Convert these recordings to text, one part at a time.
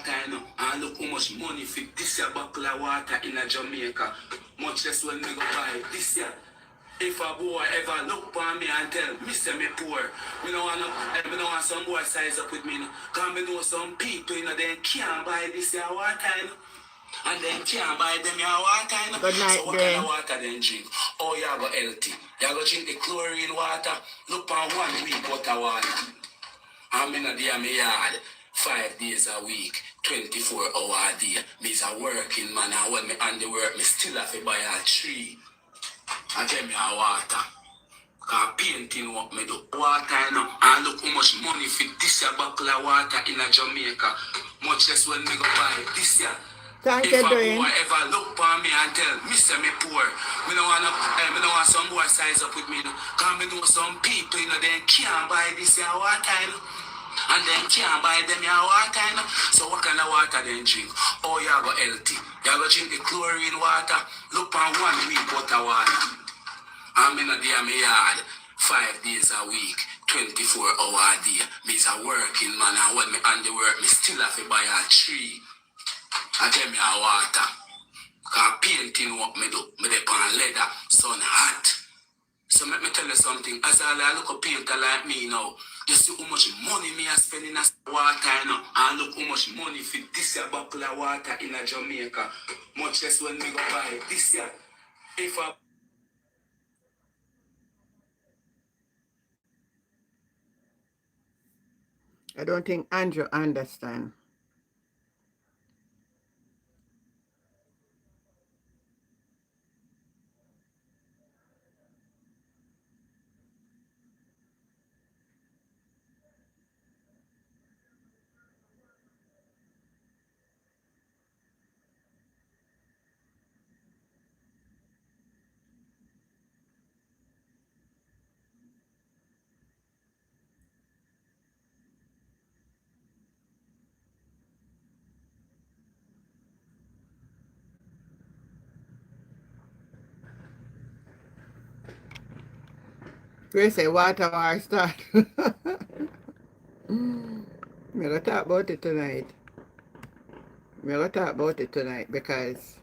water, you know, and look how much money for this year bottle of water in a Jamaica. Much less when we go buy this year. If a boy ever look for me and tell me say me poor, me no want some boy size up with me, no. Cause me know some people, you know, they can't buy this year water, you know. And then can't buy them your water, you know. Good night, so what kind of water then drink? Oh, you go healthy. You go drink the chlorine water. Look on 1 week water water. I'm in a day my yard 5 days a week, 24 hours a day. Me's a working man, and when me on the work, me still have to buy a tree. And get me a water. Cause painting what me do. Water, you know. And look how much money for this year bottle of water in a Jamaica. Much less when me go buy this year. Thank If you, a Dwayne. boy ever look for me and tell me say me poor, me no want some boy size up with me, no. Cause me know some people, you know, they can't buy this year water, you know. And then can't buy them your water, you know. So what kind of water they drink? Oh, you go healthy. You go drink the chlorine water. Look on 1 week water water. I'm in a day my yard 5 days a week, 24 hours a day. Me's a working man, and when me on the work, me still have to buy a tree. And get me a water. Cause painting what me do, me dey on leather, sun hot. So let me tell you something, as I look a painter like me now, you see how much money me I spend in a water, you know, and look how much money for this year bottle of water in a Jamaica. Much less when me go buy this year. If I don't think Andrew understand. We say water war start. We're going to talk about it tonight. We're going to talk about it tonight because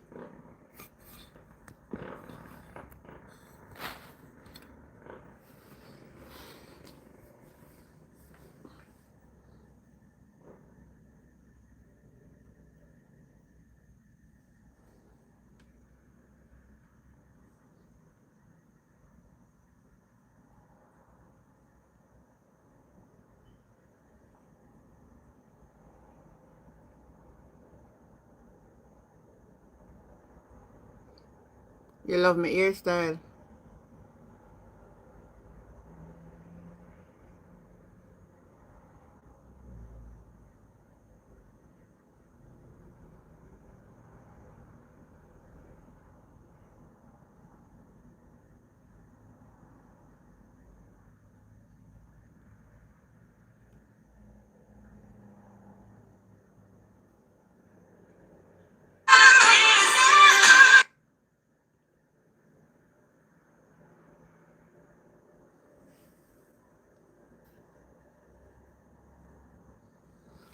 you love my hairstyle.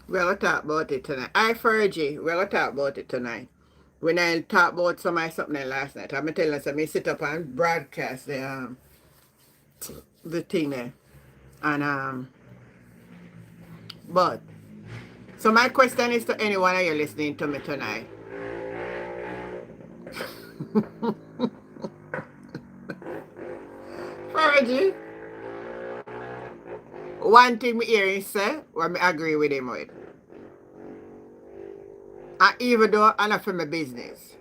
We're going to talk about it tonight. I Fergie, we're going to talk about it tonight. When I talk about something last night, I'm telling you, me sit up and broadcast the thing there. And but so my question is to anyone of you listening to me tonight. Fergie, one thing me hear him say, what me agree with him with. And even though I'm not for my business.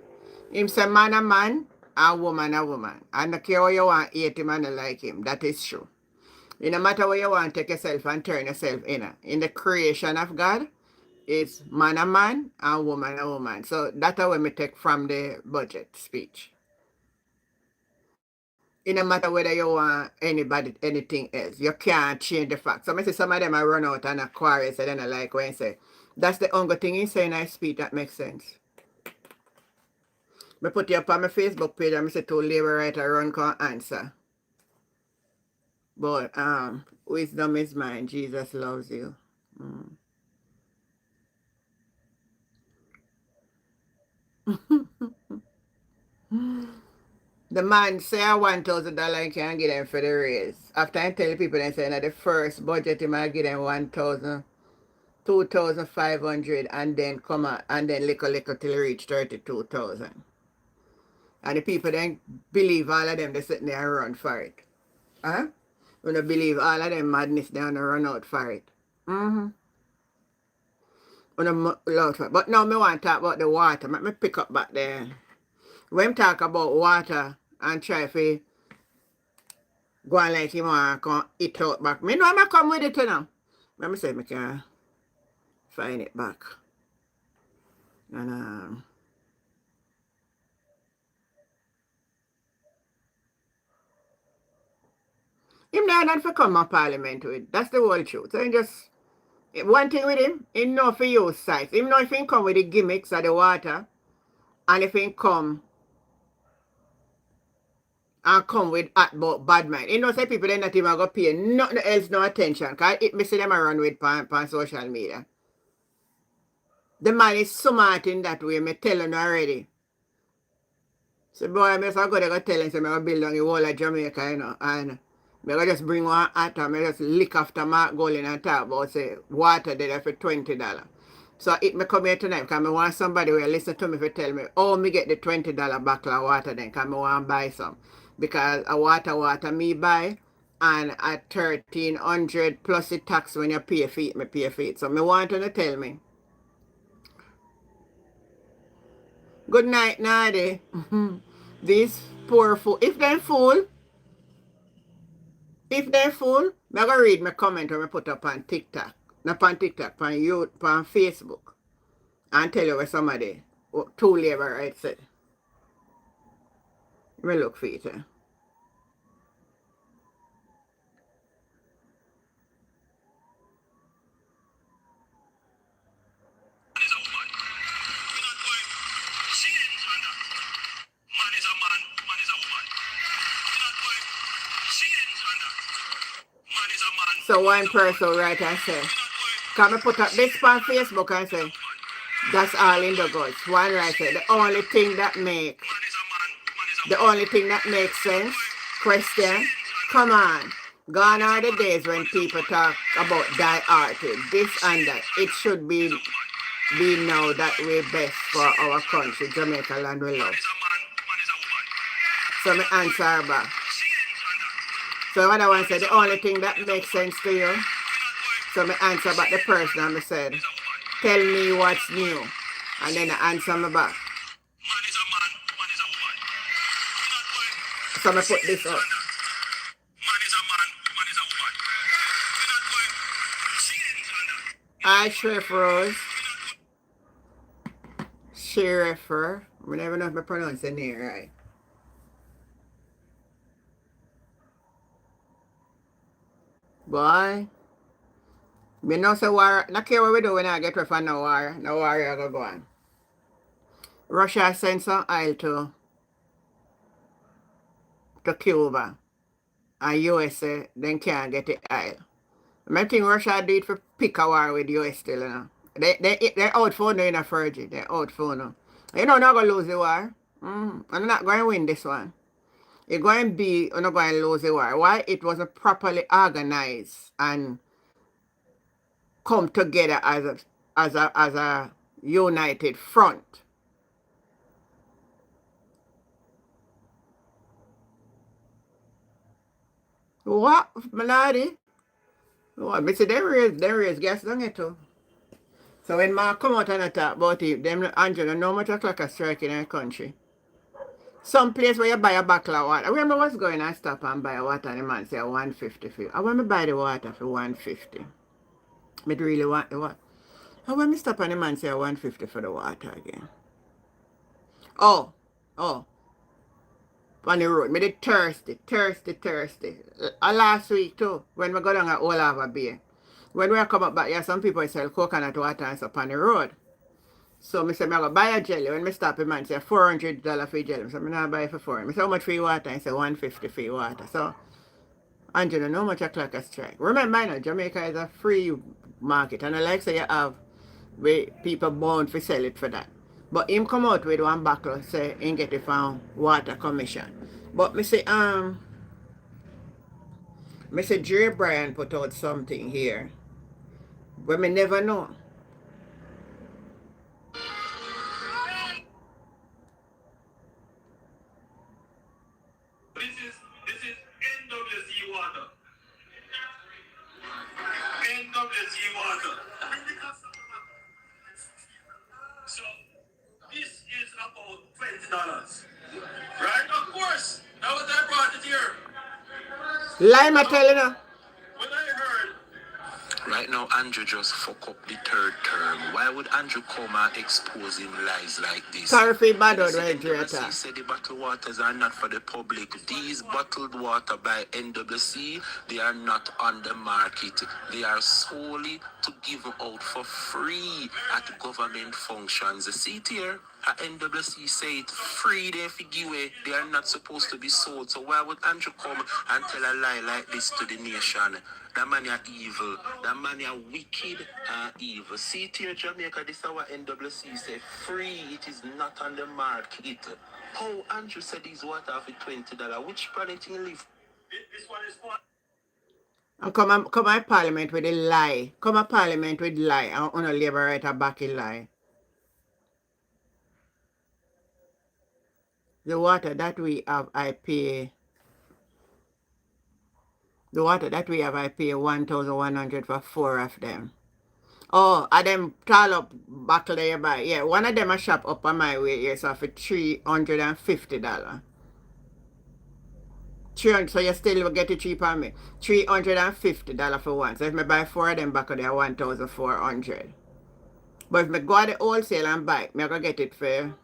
Him say man a man and woman a woman. I don't care what you want hate him and like him. That is true. It no matter what you want, take yourself and turn yourself in the creation of God, it's man a man and woman a woman. So that's how we take from the budget speech. It no matter whether you want anybody, anything else. You can't change the fact. So I say some of them I run out and a quarry, so then I like when I say, that's the only thing you say in I speech that makes sense. I put you up on my Facebook page and I say to labor writer run can answer. But wisdom is mine. Jesus loves you. The man say I $1,000 and can't get them for the raise. After I tell people they say that the first budget he might give them 1,000, 2,500 and then come out and then little till reach 32,000. And the people then believe all of them they sitting there and run for it. Huh? When they believe all of them madness they and run out for it. Mm-hmm. But now me want to talk about the water. Let me pick up back there. When talk about water and try to go on like him and come eat out back. Me know I'm come with it now. Let me say I can find it back. And him not for come on parliament with. That's the whole truth. So just one thing with him, he know for use size. Him know if he come with the gimmicks of the water and if he come and come with about bad mind. You know, say people then not even go pay nothing else no attention. Because it me see them run with on social media. The man is smart in that way, me tell him already. So boy, I go there go tell him say I build on the whole of Jamaica, you know, and I go just bring one hat and I just lick after Mark Golding and talk about say water there for $20. So it me come here tonight because I want somebody who listen to me to tell me, oh, me get the $20 bottle of water then because I want to buy some. Because a water me buy and at 1,300 plus the tax when you pay for it, me pay for it. So me want you to tell me. Good night, Nadi. These poor fool. If they're fool, me go read my comment when I put up on TikTok. Not on TikTok, on YouTube, on Facebook. And tell you where somebody, two labor right said. Me look for it. So one person write and say, can I put up this on Facebook and say, that's all in the goods. One writer, the only thing that makes sense, question, come on. Gone are the days when people talk about die-hearted, this and that. It should be now that we're best for our country, Jamaica land we love. So my answer back. So what I want to say, the only thing that makes sense to you. So my answer back the person and I said, tell me what's new. And then I answer me back. So I put this up. I Sheriff Rose. Sheriff. I never know if I pronounce the name right. Boy. Me know say war, not care what we do when I get from no war. No war I go on. Russia sent some oil to Cuba. And USA then can't get the oil. I think Russia do it for pick a war with US still, you know. They're out for now in a Fergie. They're out for now. You know, not going to lose the war. I'm not going to win this one. You're going to be, you're not going to lose the war. Why? It wasn't properly organized and come together as a united front. What, Melody? What, I say there is gas down here too. So when Mark come out and talk about it, them Angela know much o'clock a strike in our country. Some place where you buy a bottle of water. I remember what's going and stop and buy water and the man say 150 for you. I want to buy the water for 150. But really want the water. I want me stop and the man say 150 for the water again. Oh. On the road. Me did thirsty. Last week too, when we go down at Old Harbour Bay. When we come up back here, some people sell coconut water and stuff on the road. So I say, I go buy a jelly. When I stop a man say $400 for jelly. So I not buy it for $400. I say, how much for your water? I say, 150 for your water. So, Angela, know how much a clock a strike. Remember, I know Jamaica is a free market. And I like say you have where people bound to sell it for that. But him come out with one buckle say him get it from water commission. But me say Jerry Bryan put out something here. But me never know. This is NWC water. NWC water. So this is about $20. Right? Of course. That was I brought it here. Lime I telling you. When I heard right now, Andrew just fuck up the third term. Why would Andrew come and expose him lies like this? Sorry for bad The out right here. NWC said the bottled waters are not for the public. These bottled water by NWC, they are not on the market. They are solely to give out for free at government functions. See it here? At NWC say it free, they give away. They are not supposed to be sold. So why would Andrew come and tell a lie like this to the nation? That man are evil. That man are wicked and evil. See it here, Jamaica, this is our NWC say free. It is not on the market. How Andrew said these water for $20? Which planet you live? This one is for. And come at parliament with a lie. Come at parliament with lie. And on a labor right a back a lie. The water that we have, I pay. The water that we have, I pay 1,100 for 4 of them. Oh, and them tall up buckle there buy. Yeah, one of them a shop up on my way here, so for $350. 300, so you still will get it cheap on me. $350 for one. So if I buy 4 of them buckle there, 1,400. But if I go at the wholesale and buy, I go get it for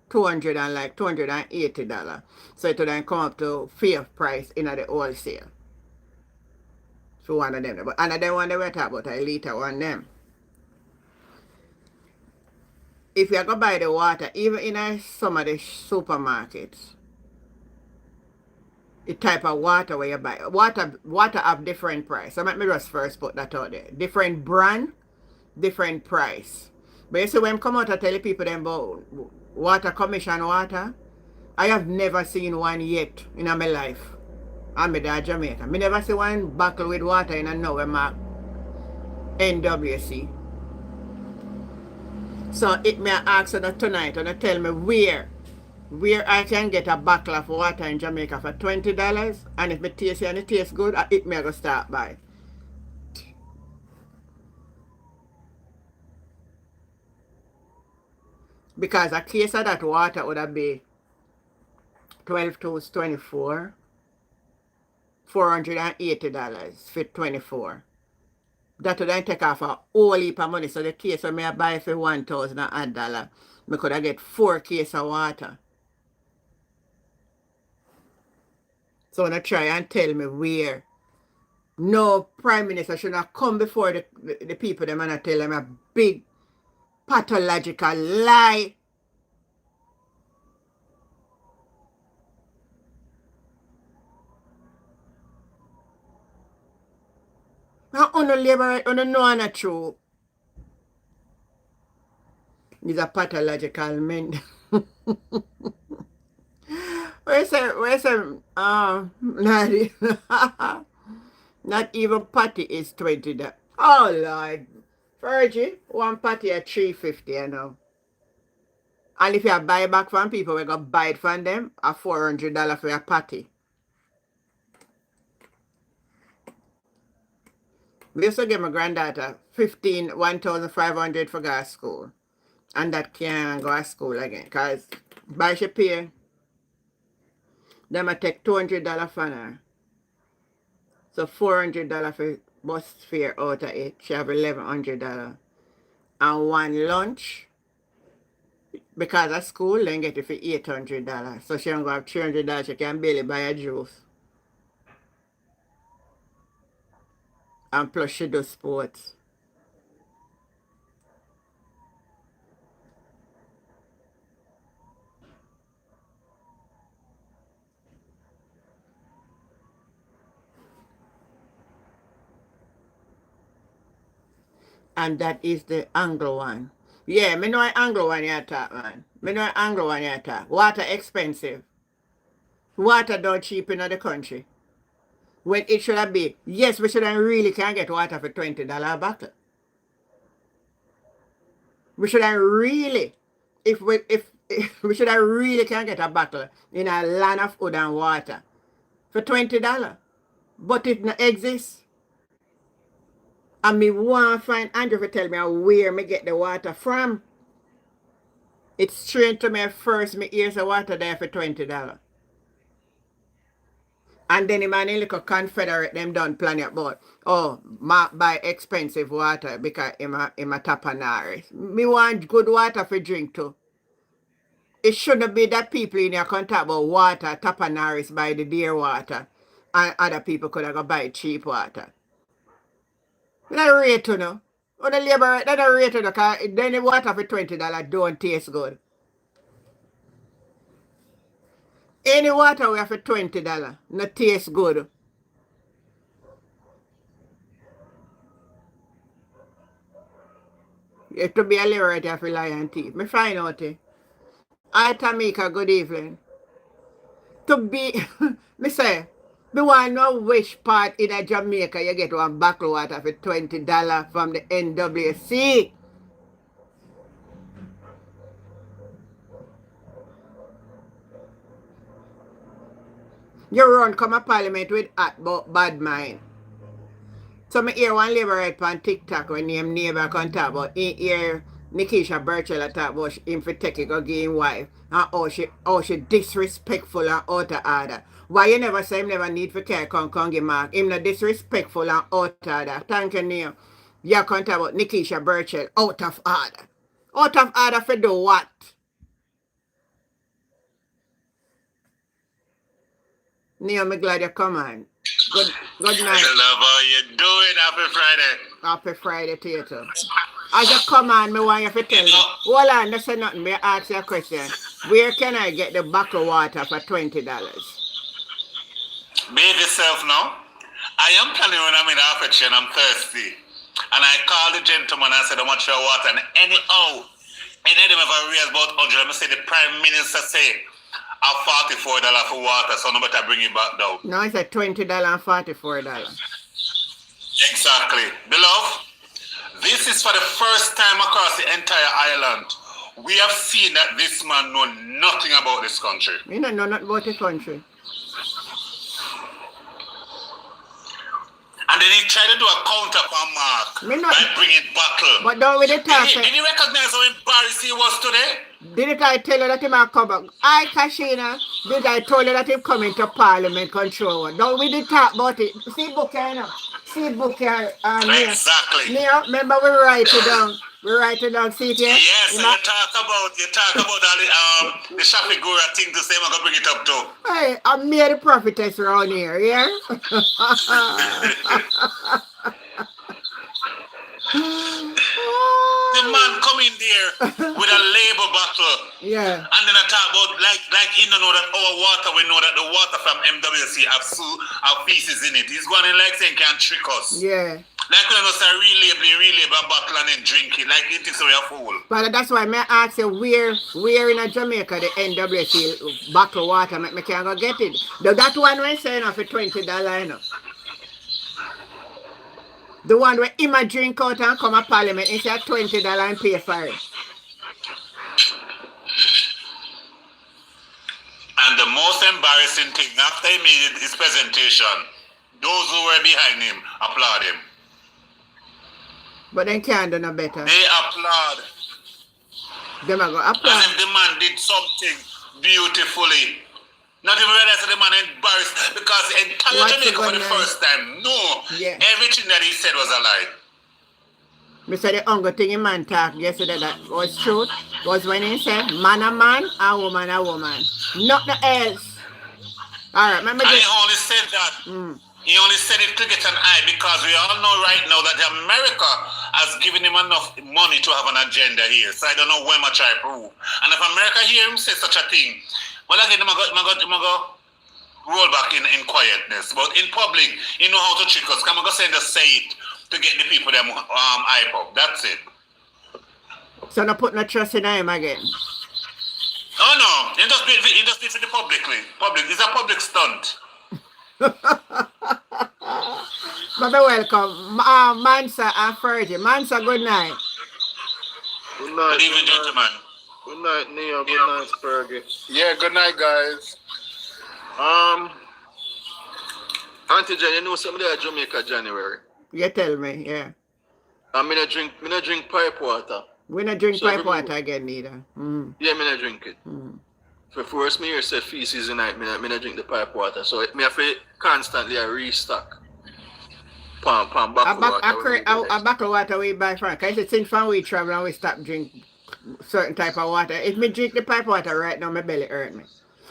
$280. So it will then come up to fair price in the wholesale. So one of them. But another one they were talking about, a liter one them. If you go buy the water, even in some of the supermarkets, the type of water where you buy, water have different price. So let me just first put that out there. Different brand, different price. But you see when I come out and tell the people them about water commission water, I have never seen one yet in my life. I'm in Jamaica. I never see one buckle with water in a now mark NWC. So it may ask you tonight and tell me where I can get a bottle of water in Jamaica for $20, and if it tastes and it tastes good, it may go start by. Because a case of that water would have been 12 to 24, $480 for 24. That would then take off a whole heap of money. So the case of me I buy for $1,000, I could have get 4 cases of water. So when I try and tell me where no prime minister should not come before the people them and I tell them a big pathological lie. How on the labor on the no and true. He's a pathological man. Where's not even patty is $20. Oh Lord. Virgin, one patty at $350, you know. And if you buy back from people, we go buy it from them at $400 for a patty. We used to give my granddaughter $1,500 for go to school. And that can't go to school again. Because by she pay, them I take $200 from her. So $400 for bus fare out of it. She have $1,100. And one lunch, because of school, then get it for $800. So she don't go have $300. She can barely buy a juice. And plus she do sports. And that is the Anglo one. Yeah, me know Anglo one you talk, man. Me know Anglo one you talk. Water expensive. Water don't cheap in the country. When it should have been, yes, we should have really can get water for $20 a bottle. We should have really, if if we should have really can get a bottle in a land of food and water for $20. But it not exists. And me want to find Andrew to tell me where me get the water from. It's strange to me first me hear the water there for $20. And then the man in little Confederate them done plan it about, oh, buy expensive water because I'm a Tapanaris. Me want good water for drink too. It shouldn't be that people in here can talk about water, Tapanaris buy the dear water, and other people could have go buy cheap water. That rate to know. Or the labor, that rate to know, because then the water for $20 don't taste good. Any water we have for $20, not taste good. You have to be a liberate of Lion Teeth. Me find out it. Hi Tamika, good evening. To be, me say, me want know which part in a Jamaica you get one bottle water for $20 from the NWC. You run come a parliament with hot but bad mind. So me hear one liberate on TikTok when name neighbor can talk about he hear Nikisha Burchell talk about him for take it go give him wife and how she disrespectful and out of order. Why you never say him never need for care come give mark? Him not disrespectful and out of order. Thank you, Neil. You can talk about Nikisha Burchell out of order. Out of order for do what? Neil, me glad you come on. Good night. Love, how you doing? Happy Friday. Happy Friday to you too. As you come on, me want you to tell me. Hold on, don't say nothing. Me ask you a question. Where can I get the bottle water for $20? Behave yourself now. I am planning when I'm in Africa and I'm thirsty. And I called the gentleman and said how much your water. And any of them ever raised about 100. Let me say the Prime Minister say $44 for water, so no better bring it back down. No, it's at $20 and $44. Exactly. Beloved, this is for the first time across the entire island. We have seen that this man know nothing about this country. You don't know nothing about the country. And then he tried to do a counter for Mark by bringing battle. But don't with the talk. Did you recognize how embarrassed he was today? Didn't I tell you that he might come back? I, Kashina, did I tell you that he coming to Parliament control? Don't we did talk about it? See book here now. See book here. Exactly. Neil, remember we write it down. We write it down, see it here? Yes, you talk about the Shafigura thing to say I'm gonna bring it up too. Hey, I'm mere the prophetess around here, yeah? The man come in there with a label bottle. Yeah. And then I talk about like you know that our water, we know that the water from MWC have pieces in it. He's going in like saying can trick us. Yeah. Like we don't say relabel a bottle and then drink it. Like it thinks we are fool. But that's why I ask you where in Jamaica the NWC bottle water me can go get it. That one we saying for $20, you know. The one where him a drink out and come to Parliament, it's at $20 and pay for it. And the most embarrassing thing, after he made his presentation, those who were behind him applaud him. But they can't do no better. They applaud. Them are going to applaud. As if the man did something beautifully. Not even realize that the man embarrassed because the entire Jamaica for the first time, everything that he said was a lie. Me said the only thing a man talked yesterday that was truth was when he said man a man and woman a woman. Nothing else. Alright, remember and he only said that. He only said it to get an eye because we all know right now that America has given him enough money to have an agenda here. So I don't know where much I prove. And if America hear him say such a thing, well, again, I'm going to roll back in quietness. But in public, you know how to trick us. I'm going to say it to get the people them hype up. That's it. So not put no trust in him again. Oh no, he just do it for the publicly. It's a public stunt. But welcome. Mansa and Fergie. Mansa, good night. Good night. Good evening, gentlemen. Good night, Neo. Good night, Fergie. Yeah, good night, guys. Auntie Jen, you know something there at Jamaica January? You tell me, yeah. Me not drink pipe water. We not drink So pipe remember- water again neither. Mm. Yeah, me not drink it. Mm. For first me here said feces in night, me not drink the pipe water. So me have to constantly restock. Pam, A bottle water. bottle water we buy from. Because since when we travel and we stop drink certain type of water. If me drink the pipe water right now, my belly hurt me.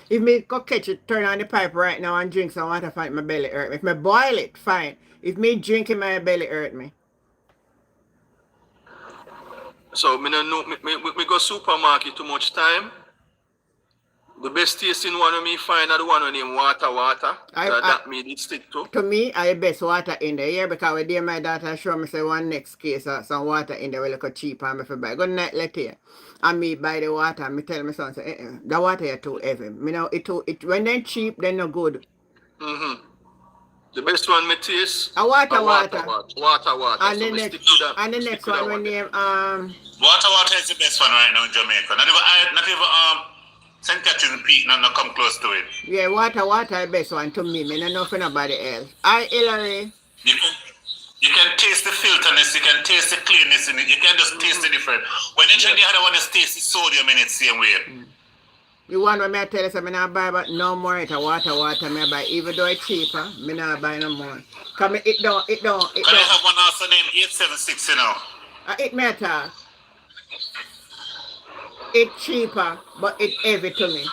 If me go catch it, turn on the pipe right now and drink some water, fine, my belly hurt me. If me boil it, fine. If me drink it, my belly hurt me. So me no know me go supermarket too much time. The best tasting one of me find are the one named water. That me did stick to. To me, I best water in the year because when day my daughter show me say one next case of some water in there will look cheap and me for buy. Good night, let here. And me buy the water and me tell my son say the water is too heavy. Me know it when they cheap, they no good. The best one me taste. A water. Water. And So the me next stick to that. and the Stick next to that one when name Water is the best one right now in Jamaica. Not even St. Catherine Peak, not come close to it. yeah, water is the best one to me. Me no know for nobody else. I Hillary. You can taste the filterness, you can taste the cleanness in it, you can just taste the difference. When you drink the other one, you taste the sodium in it same way. The one when I tell you, so me not buy but no more it a water me buy. Even though it's cheaper, me not buy no more. Cause me it don't. Can I have one also named 876, you know? It matter. It's cheaper, but it's heavy to me.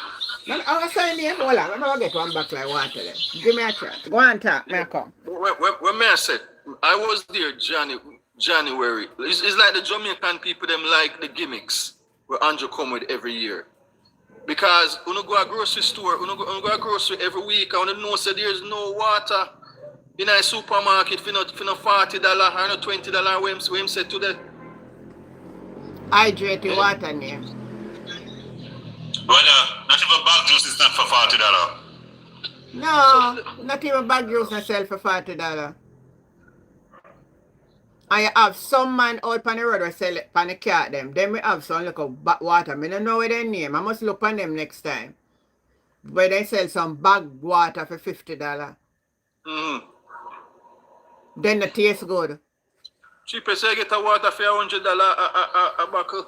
I was saying here, hold on, I'm gonna get one back like water then. Give me a try. Go on talk, may I come. When me I said, I was there January. It's like the Jamaican people them like the gimmicks where Andrew come with every year. Because when you go to a grocery store, when you go to a grocery every week, and when you know say there's no water in a supermarket for no $40 or no $20 when him said to the Hydrated water name. Brother, not even bag juice is not for $40. No, not even bag juice not sell for $40. And you have some man out on the road who sell it on the car them. Then we have some look of water. I don't know what their name. I must look on them next time. Where they sell some bag water for $50. Then the taste good. cheapest I get a water for $100 a buckle.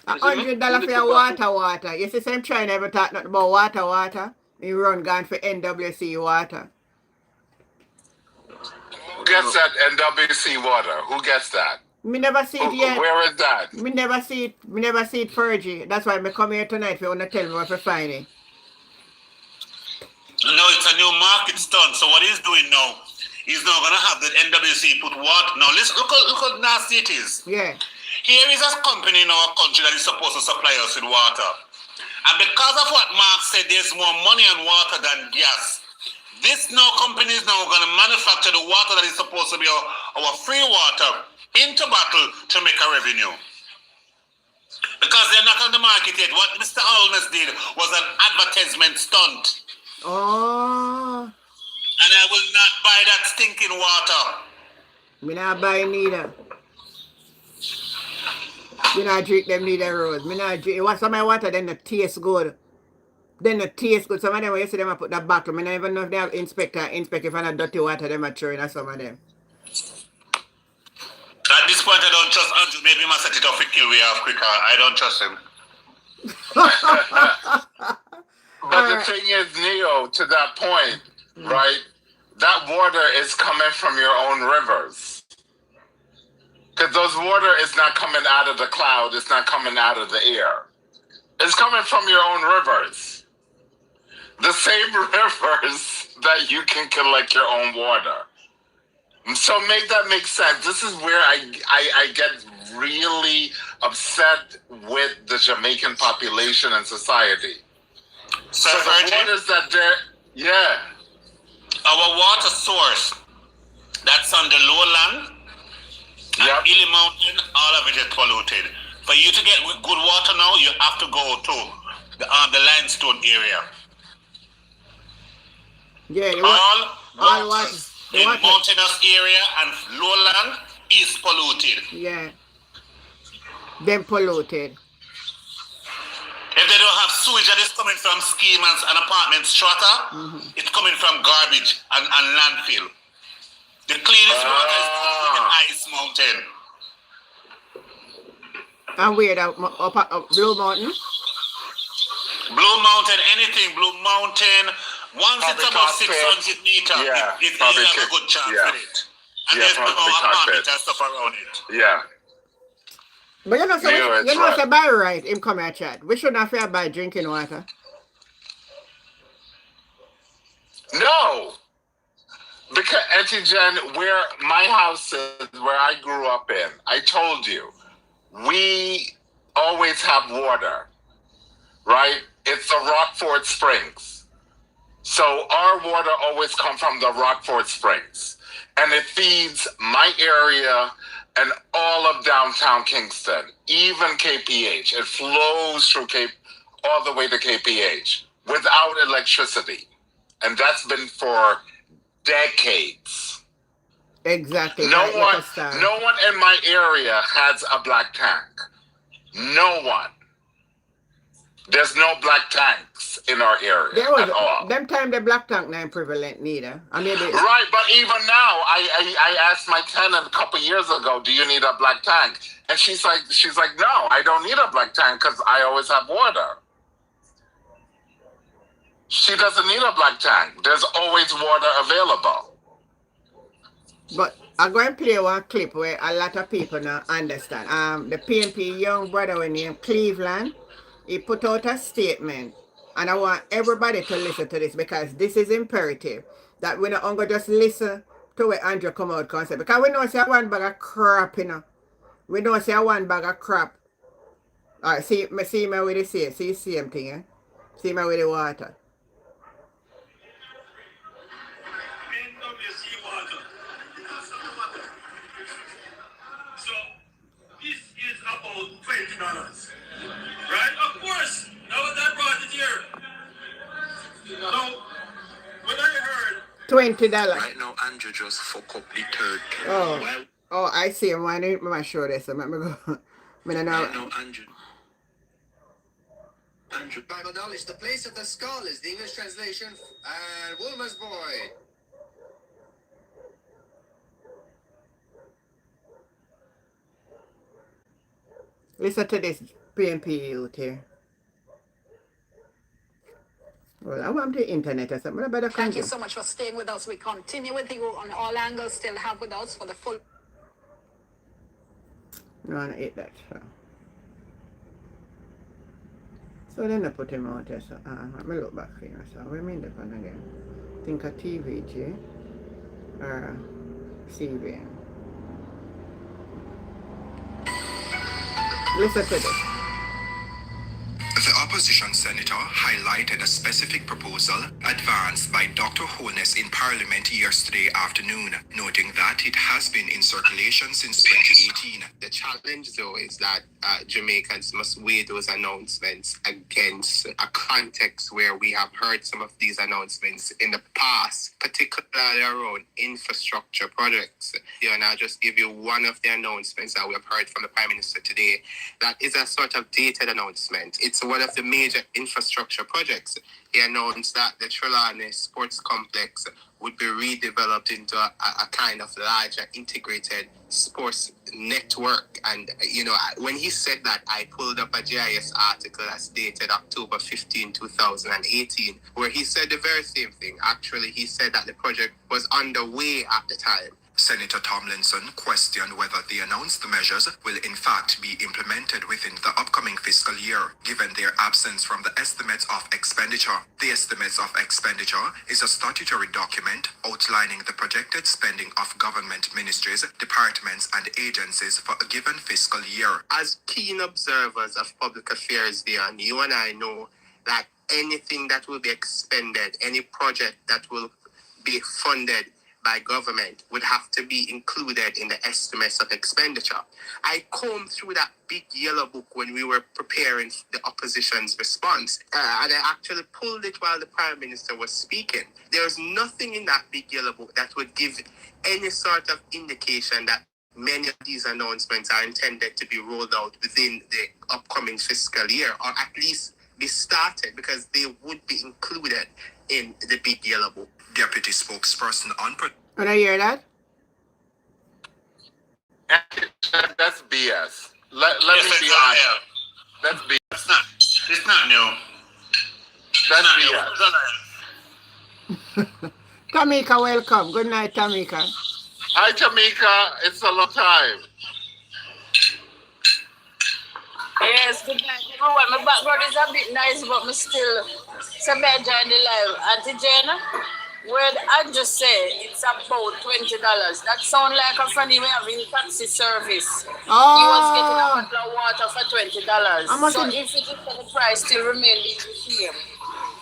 $100 for your water. You see, I'm trying never talk nothing about water. You run gone for NWC water. Who gets that NWC water? Who gets that? Me never see it yet. Where is that? Me never see it, Fergie. That's why I come here tonight if you want to tell me where to find it. No, it's a new market stunt. So what he's doing now, he's now gonna have the NWC put water. Now listen, look how nasty it is. Yeah. Here is a company in our country that is supposed to supply us with water. And because of what Mark said, there's more money on water than gas. This now company is now going to manufacture the water that is supposed to be our free water into bottle to make a revenue. Because they're not on the market yet. What Mr. Holmes did was an advertisement stunt. Oh. And I will not buy that stinking water. Me not buy neither. Me not drink them neither rose. Me not drink. What some of my water then it tastes good. Some of them when you see them I put that bottle. Me not even know if they have inspect if I not dirty water them are throwing at some of them. At this point I don't trust Andrew. Maybe he must set it off a kill we have quicker. I don't trust him. But the thing is, Neo, to that point, right? That water is coming from your own rivers. Because those water is not coming out of the cloud. It's not coming out of the air. It's coming from your own rivers. The same rivers that you can collect your own water. So make that make sense. This is where I get really upset with the Jamaican population and society. So the waters that they're, our water source, that's on the lowland, and Illy Mountain, all of it is polluted. For you to get good water now, you have to go to the limestone area. Yeah, All water. The in water. mountainous area and lowland is polluted. Yeah. Them polluted. If they don't have sewage that is coming from schemers and apartment strata, it's coming from garbage and landfill. The cleanest water is in the Ice Mountain. And where that up Blue Mountain? Blue Mountain, anything, Blue Mountain, once it's above 600 meters, you have a good chance with it. And there's no apartment and stuff around it. Yeah. But you know, say by right, him come here chat. We should not fear by drinking water. No. Because, Auntie Jen, where my house is, where I grew up in, I told you, we always have water, right? It's the Rockford Springs. So our water always comes from the Rockford Springs. And it feeds my area and all of downtown Kingston, even KPH. It flows through all the way to KPH without electricity. And that's been for decades. Exactly. No one in my area has a black tank. No one. There's no black tanks in our area at all. Them time the black tank not prevalent neither. Right, but even now, I asked my tenant a couple years ago, do you need a black tank? And she's like, no, I don't need a black tank because I always have water. She doesn't need a black tank. There's always water available. But I'm going to play one clip where a lot of people now understand. The PNP young brother named Cleveland, he put out a statement, and I want everybody to listen to this because this is imperative that we not only just listen to what Andrew come out and say, because we know say one bag of crap, you know. We know say one bag of crap. All right, see me with the same, see the same thing, eh? See me with the water. So this is about $20. Right? Of course. Now that brought it here. So when I heard $20. Right now, Andrew just fuck up the third. Oh, I see him. Why don't I show this? Let me go. Right now, Andrew. Bible knowledge, the place of the skull is the English translation, and Wilma's boy. Listen to this PNP youth here. Well, I want the internet or something. Better Thank you so much for staying with us. We continue with you on all angles, still have with us for the full. No, I ate that. So then I put him out there. So, let me look back here. So, we mean the one again. Think of TVG or CVN. Listen to this. The opposition senator highlighted a specific proposal advanced by Dr. Holness in Parliament yesterday afternoon, noting that it has been in circulation since 2018. The challenge, though, is that Jamaicans must weigh those announcements against a context where we have heard some of these announcements in the past, particularly around infrastructure projects. And I'll just give you one of the announcements that we have heard from the Prime Minister today. That is a sort of dated announcement. It's one of the major infrastructure projects. He announced that the Trelawney Sports Complex would be redeveloped into a kind of larger integrated sports network. And, when he said that, I pulled up a GIS article that's dated October 15, 2018, where he said the very same thing. Actually, he said that the project was underway at the time. Senator Tomlinson questioned whether the announced measures will in fact be implemented within the upcoming fiscal year, given their absence from the estimates of expenditure. The estimates of expenditure is a statutory document outlining the projected spending of government ministries, departments, and agencies for a given fiscal year. As keen observers of public affairs, Dion, you and I know that anything that will be expended, any project that will be funded by government would have to be included in the estimates of expenditure. I combed through that big yellow book when we were preparing the opposition's response, and I actually pulled it while the Prime Minister was speaking. There's nothing in that big yellow book that would give any sort of indication that many of these announcements are intended to be rolled out within the upcoming fiscal year, or at least be started, because they would be included in the big yellow book. Deputy spokesperson on When I hear that? That's BS. Let me be honest. That's BS. It's not new. That's BS. Tamika, welcome. Good night, Tamika. Hi, Tamika. It's a long time. Yes, good night. Everyone, my background is a bit noisy, but me still somebody join the live. Auntie Jenna, where I just say it's about $20. That sound like a funny way of in taxi service. Oh. He was getting a bottle of water for $20. So if it is the price still remain the same.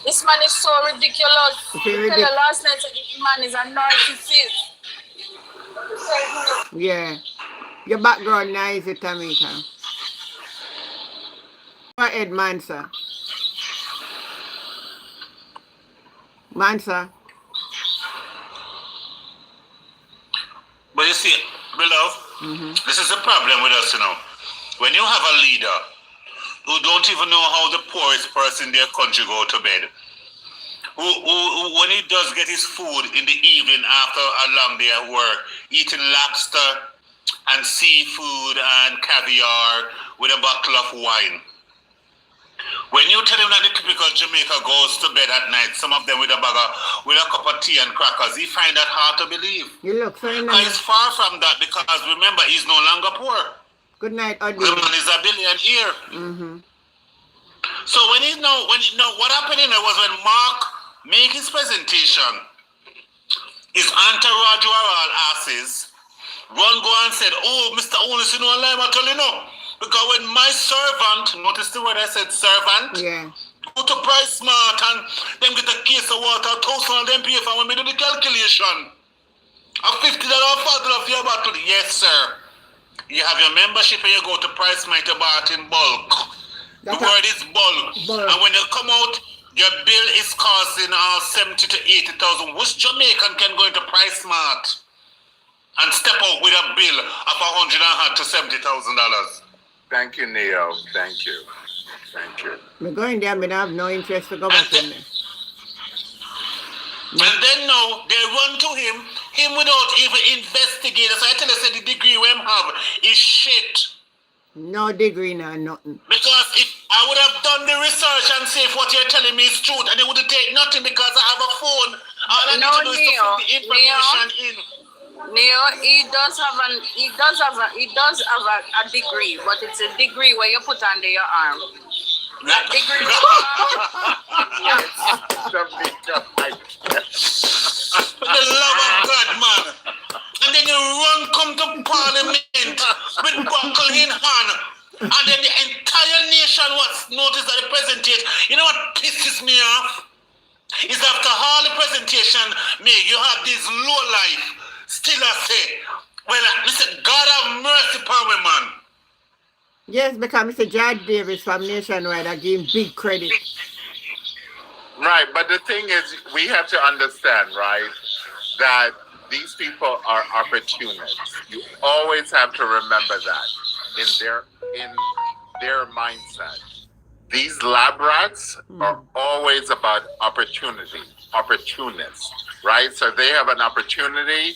This man is so ridiculous. I tell you last night that this man is a narcissist. Yeah. Your background noisy, Tamika. Go ahead, Mansa. Mansa. But you see, beloved, this is the problem with us, you know. When you have a leader who don't even know how the poorest person in their country go to bed, who when he does get his food in the evening after a long day at work, eating lobster and seafood and caviar with a bottle of wine. When you tell him that the typical Jamaica goes to bed at night, some of them with a cup of tea and crackers, he find that hard to believe. You look fine. He's far from that, because remember, he's no longer poor. Good night, Adi. The man is a billionaire. So what happened in there was when Mark made his presentation, his entourage were all asses. One go and said, "Oh, Mr. Onus, you know what I'm telling you know? Because when my servant," notice the word I said, servant, go to Price Smart and them get a case of water, $1,000 and them pay for when we do the calculation. A $50 for your bottle. Yes, sir. You have your membership and you go to Price Smart to buy it in bulk. The word is bulk. And when you come out, your bill is costing 70 to 80,000. Which Jamaican can go into Price Smart and step out with a bill of $100 to $70,000? Thank you, Neo. Thank you. Thank you. I'm going there, I have no interest to go back in there. And then now, they run to him without even investigating. So I tell you, say the degree we have is shit. No degree, no nothing. Because if I would have done the research and see if what you're telling me is truth, and it would take nothing because I have a phone. All I need to do is to put the information in. Neo, he does have a degree, but it's a degree where you put under your arm. That degree. For the love of God, man. And then you come to Parliament with buckle in hand. And then the entire nation was noticed at the presentation. You know what pisses me off? Is after all the presentation made, you have this low life. Still I say, well, listen, God have mercy upon me, man. Yes, because Mr. George Davis from Nationwide, I give him big credit. Right, but the thing is, we have to understand, right, that these people are opportunists. You always have to remember that in their mindset. These lab rats are always about opportunists, right? So they have an opportunity.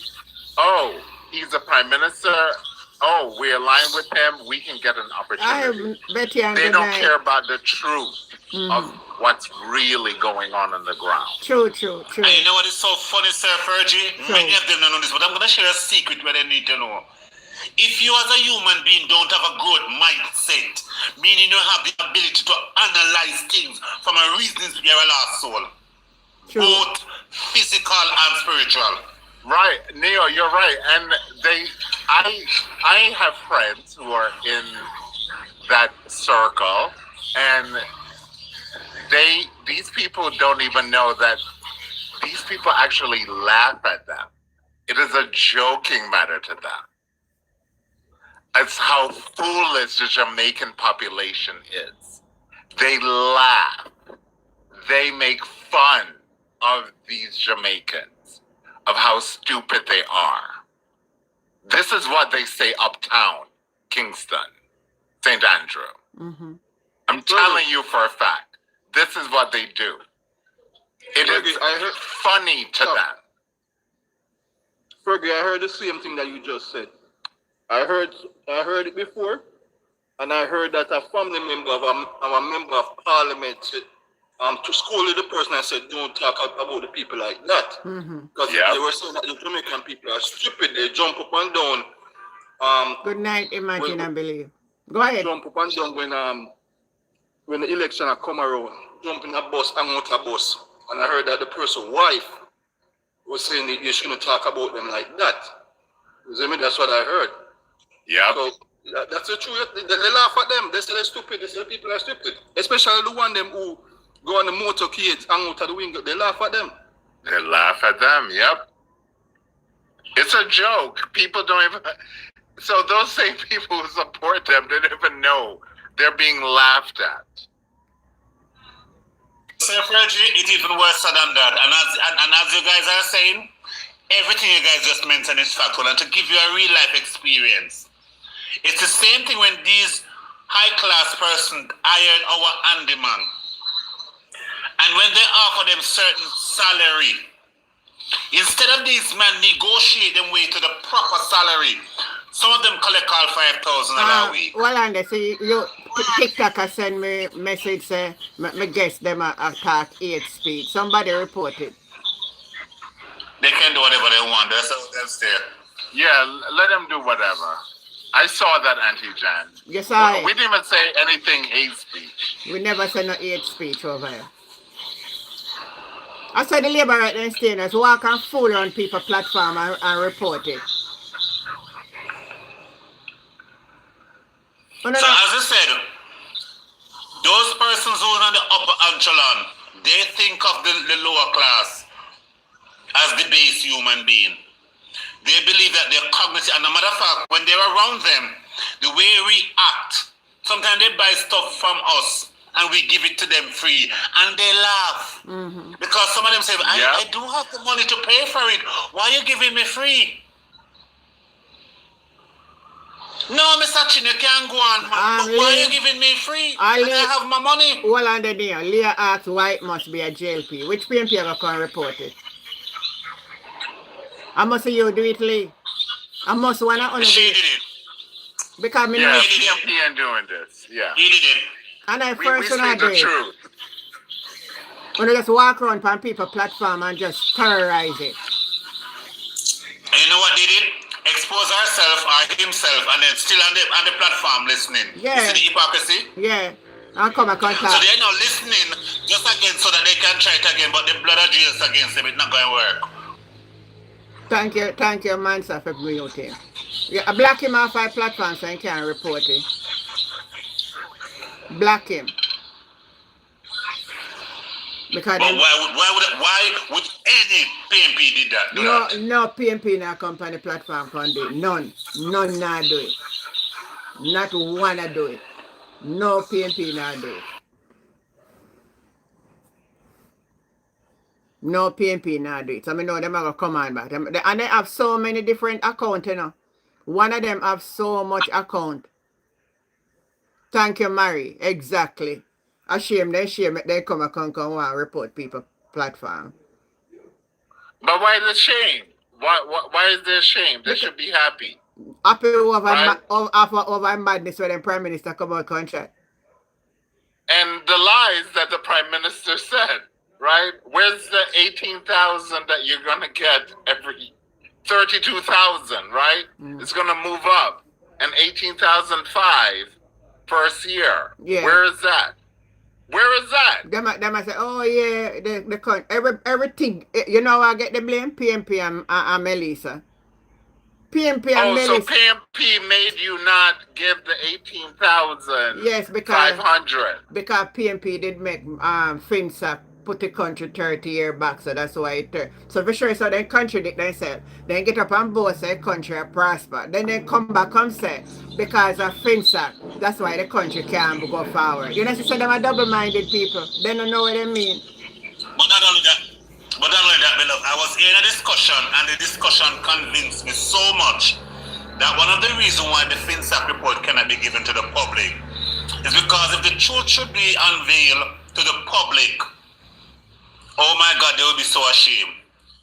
Oh, he's a prime minister. Oh, we align with him. We can get an opportunity. They don't care about the truth of what's really going on the ground. True. And you know what is so funny, Sir Fergie? Many of them don't know this, but I'm going to share a secret where they need to know. If you as a human being don't have a growth mindset, meaning you have the ability to analyze things from a reasoning to your lost soul, both physical and spiritual. Right, Neo, you're right. And I have friends who are in that circle, and these people don't even know that these people actually laugh at them. It is a joking matter to them. It's how foolish the Jamaican population is. They laugh. They make fun of these Jamaicans, of how stupid they are. This is what they say uptown, Kingston, St. Andrew. Mm-hmm. I'm telling you for a fact. This is what they do. It is funny to them. Fergie, I heard the same thing that you just said. I heard it before, and I heard that a family member of a member of parliament said, to scold the person and said, don't talk about the people like that. Because they were saying that the Jamaican people are stupid. They jump up and down. Good night, Imagine and Believe. Go ahead. Jump up and down when the election come around. Jump in a bus, hang out a bus. And I heard that the person's wife was saying that you shouldn't talk about them like that. You see me? That's what I heard. Yeah. So that's the truth. They laugh at them. They say they're stupid. They say people are stupid. Especially the one them who go on the motorcades, hang out at the window. They laugh at them. They laugh at them, yep. It's a joke. People don't even... So those same people who support them don't even know they're being laughed at. So, Fergie, it's even worse than that. And as you guys are saying, everything you guys just mentioned is factual. And to give you a real life experience, it's the same thing when these high-class persons hired our handyman. And when they offer them certain salary, instead of these men negotiate them way to the proper salary, some of them collect all 5,000 a week. Well, Andy, see, you TikTok send me message say, me guess them attack 8 speed. Somebody reported. They can do whatever they want. That's there. Yeah, let them do whatever. I saw that, Auntie Jan. Yes, I. We didn't even say anything hate speech. We never say no hate speech over here. I said the Labour right then staying us walk and fool on people platform and report it. So as I said, those persons who are on the upper echelon, they think of the lower class as the base human being. They believe that they're cognitive, and no matter of fact, when they're around them, the way we act, sometimes they buy stuff from us and we give it to them free, and they laugh. Because some of them say, I do have the money to pay for it. Why are you giving me free? No, Mr. Chin, you can't go on. Why are you giving me free? I have my money. Well, under there, Leah asked why it must be a JLP. Which PMP ever can report it? I must say you do it, Lee. I must want to She did it. Because me yeah, know. PMP ain't doing this. Yeah. He did it. And I We first when I speak do the it. truth. When I just walk around on people's platform and just terrorize it. And you know what they did? Expose herself or himself, and then still on the platform listening. Yeah. You see the hypocrisy? Yeah. I'll come and contact. So they're not listening just again so that they can try it again, but the blood of Jesus against them, it's not going to work. Thank you, Mansa, for muting. Yeah, I block him off our platform so he can't report it. Block him. Because But why would any PMP did that? Do that? no PMP na come on the platform can do it. None na do it. Not one na do it. No PMP na do it. No PMP na do it. So I know them are gonna come on back. And they have so many different accounts, you know. One of them have so much account. Thank you, Mary. Exactly. A shame, they come and report people platform. But why the shame? Why is there shame? They should be happy. Happy over, Right. over madness when the Prime Minister come out contract. And the lies that the Prime Minister said, right? Where's the 18,000 that you're going to get every 32,000, right? It's going to move up. And 18,005 first year. Yeah. Where is that? Where is that? They might say, oh yeah, the everything. You know, I get the blame. PMP and Melissa. PMP and Melissa. So PMP made you not give the 18,000. Yes, because 500. Because PMP did make FinSA put the country 30 years back, so that's why it. So for sure, so they contradict themselves. Then get up and boast say country are prosper. Then they come back and say because of FinSac, that's why the country can't go forward. You know, so them are double-minded people. They don't know what they mean. But not only that, beloved, I was in a discussion, and the discussion convinced me so much that one of the reasons why the FinSac report cannot be given to the public is because if the truth should be unveiled to the public, oh my God, they will be so ashamed.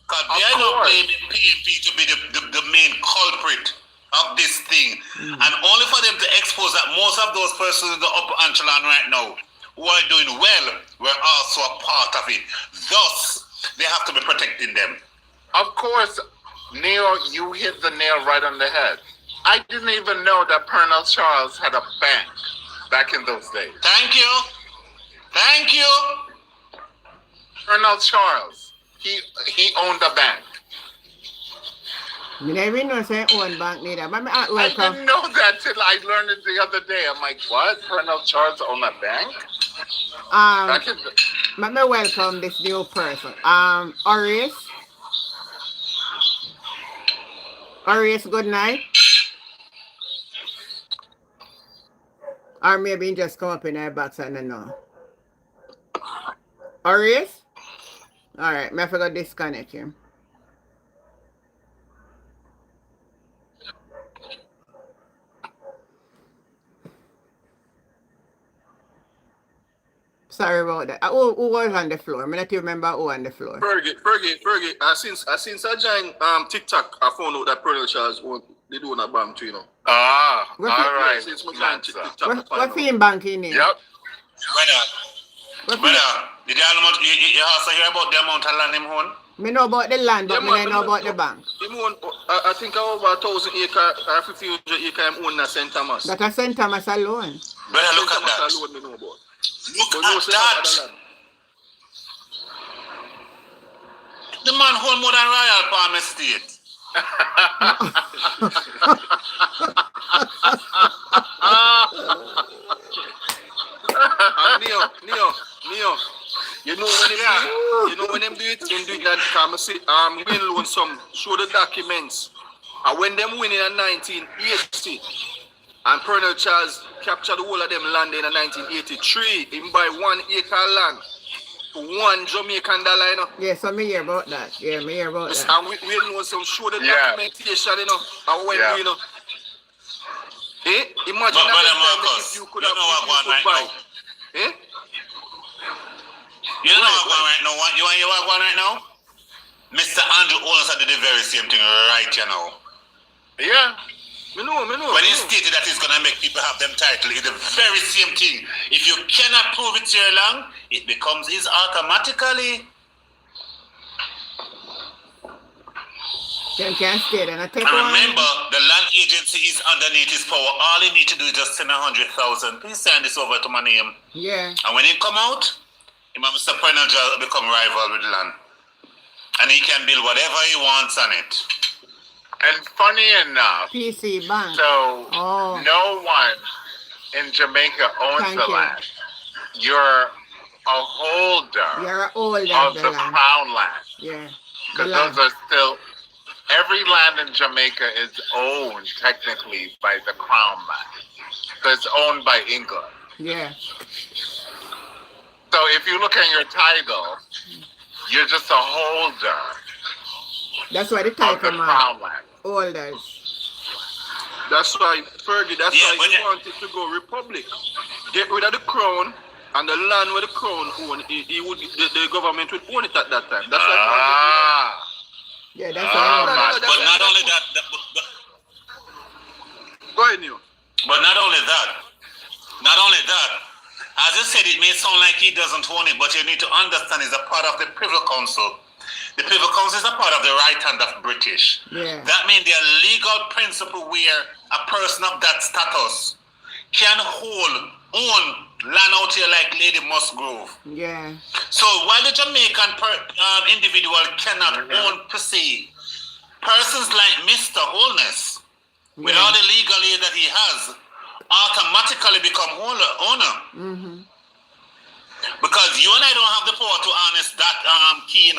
Because they are not blaming PNP to be the main culprit of this thing. And only for them to expose that most of those persons in the upper echelon right now who are doing well were also a part of it. Thus, they have to be protecting them. Of course, Neil, you hit the nail right on the head. I didn't even know that Pernell Charles had a bank back in those days. Thank you. Thank you. Pernell Charles, he owned a bank. You never know say own bank neither. But I didn't know that till I learned it the other day. I'm like, what? Pernell Charles owned a bank? Back in let me welcome this new person. Arius, good night. Or maybe he just come up in our box, I don't know. Arius? Alright, I forgot to disconnect him. Sorry about that. Who was on the floor? I don't remember who on the floor. Fergie. Since I joined TikTok, I found out that Pernell Charles they do a bank too, you know. Ah, all right. Since I joined TikTok, What's the banking name? Yep. Brother, did you also hear about the amount of land him own? Me know about the land, but I know about the bank. I think over 1,000 acres or 1,500 acres own at St. Thomas. That a St. Thomas alone. Brother, look at that. Alone, me know about. Look at that. The man hold more than Royal Palm Estate. Neo. You know when them do it, that come say win loan some show the documents. And when them win in 1980 and Pernell Charles captured the whole of them land in 1983, him buy 1 acre land for $1 Jamaican, you know. Yeah, so me hear about that. Yeah, me hear about that. And we know some show the documentation, you know. And when you know. Imagine but that Marcus, if you could you know what going right buy. now. You know what going right now? You want going right now? Mr. Andrew Holness did the very same thing right, you know. Yeah. Me know. When he stated that he's gonna make people have them title, it's the very same thing. If you cannot prove it here long, it becomes his automatically. Then can't stay there. And remember, the land agency is underneath his power. All he need to do is just send 100,000. Please send this over to my name. Yeah. And when he come out, Mr. Pernell Charles become rival with the land. And he can build whatever he wants on it. And funny enough, PC Bank. So no one in Jamaica owns the land. You're a holder. You're a holder of the crown land. Yeah. Because those are still. Every land in Jamaica is owned technically by the crown land. So it's owned by England. Yeah. So if you look at your title, you're just a holder. That's why the title crown land. Holders. That's why Fergie. That's why he wanted to go republic. Get rid of the crown and the land where the crown own. He would the government would own it at that time. That's why. Yeah, that's why. But not only that. Go ahead, Neil. But not only that. As I said, it may sound like he doesn't own it, but you need to understand he's a part of the Privy Council. The Privy Council is a part of the right hand of British. Yeah. That means there are legal principle where a person of that status can own land out here like Lady Musgrove. Yeah. So while the Jamaican individual cannot own per se, persons like Mr. Holness, with all the legal aid that he has, automatically become owner. Mm-hmm. Because Because you and I don't have the power to harness that key,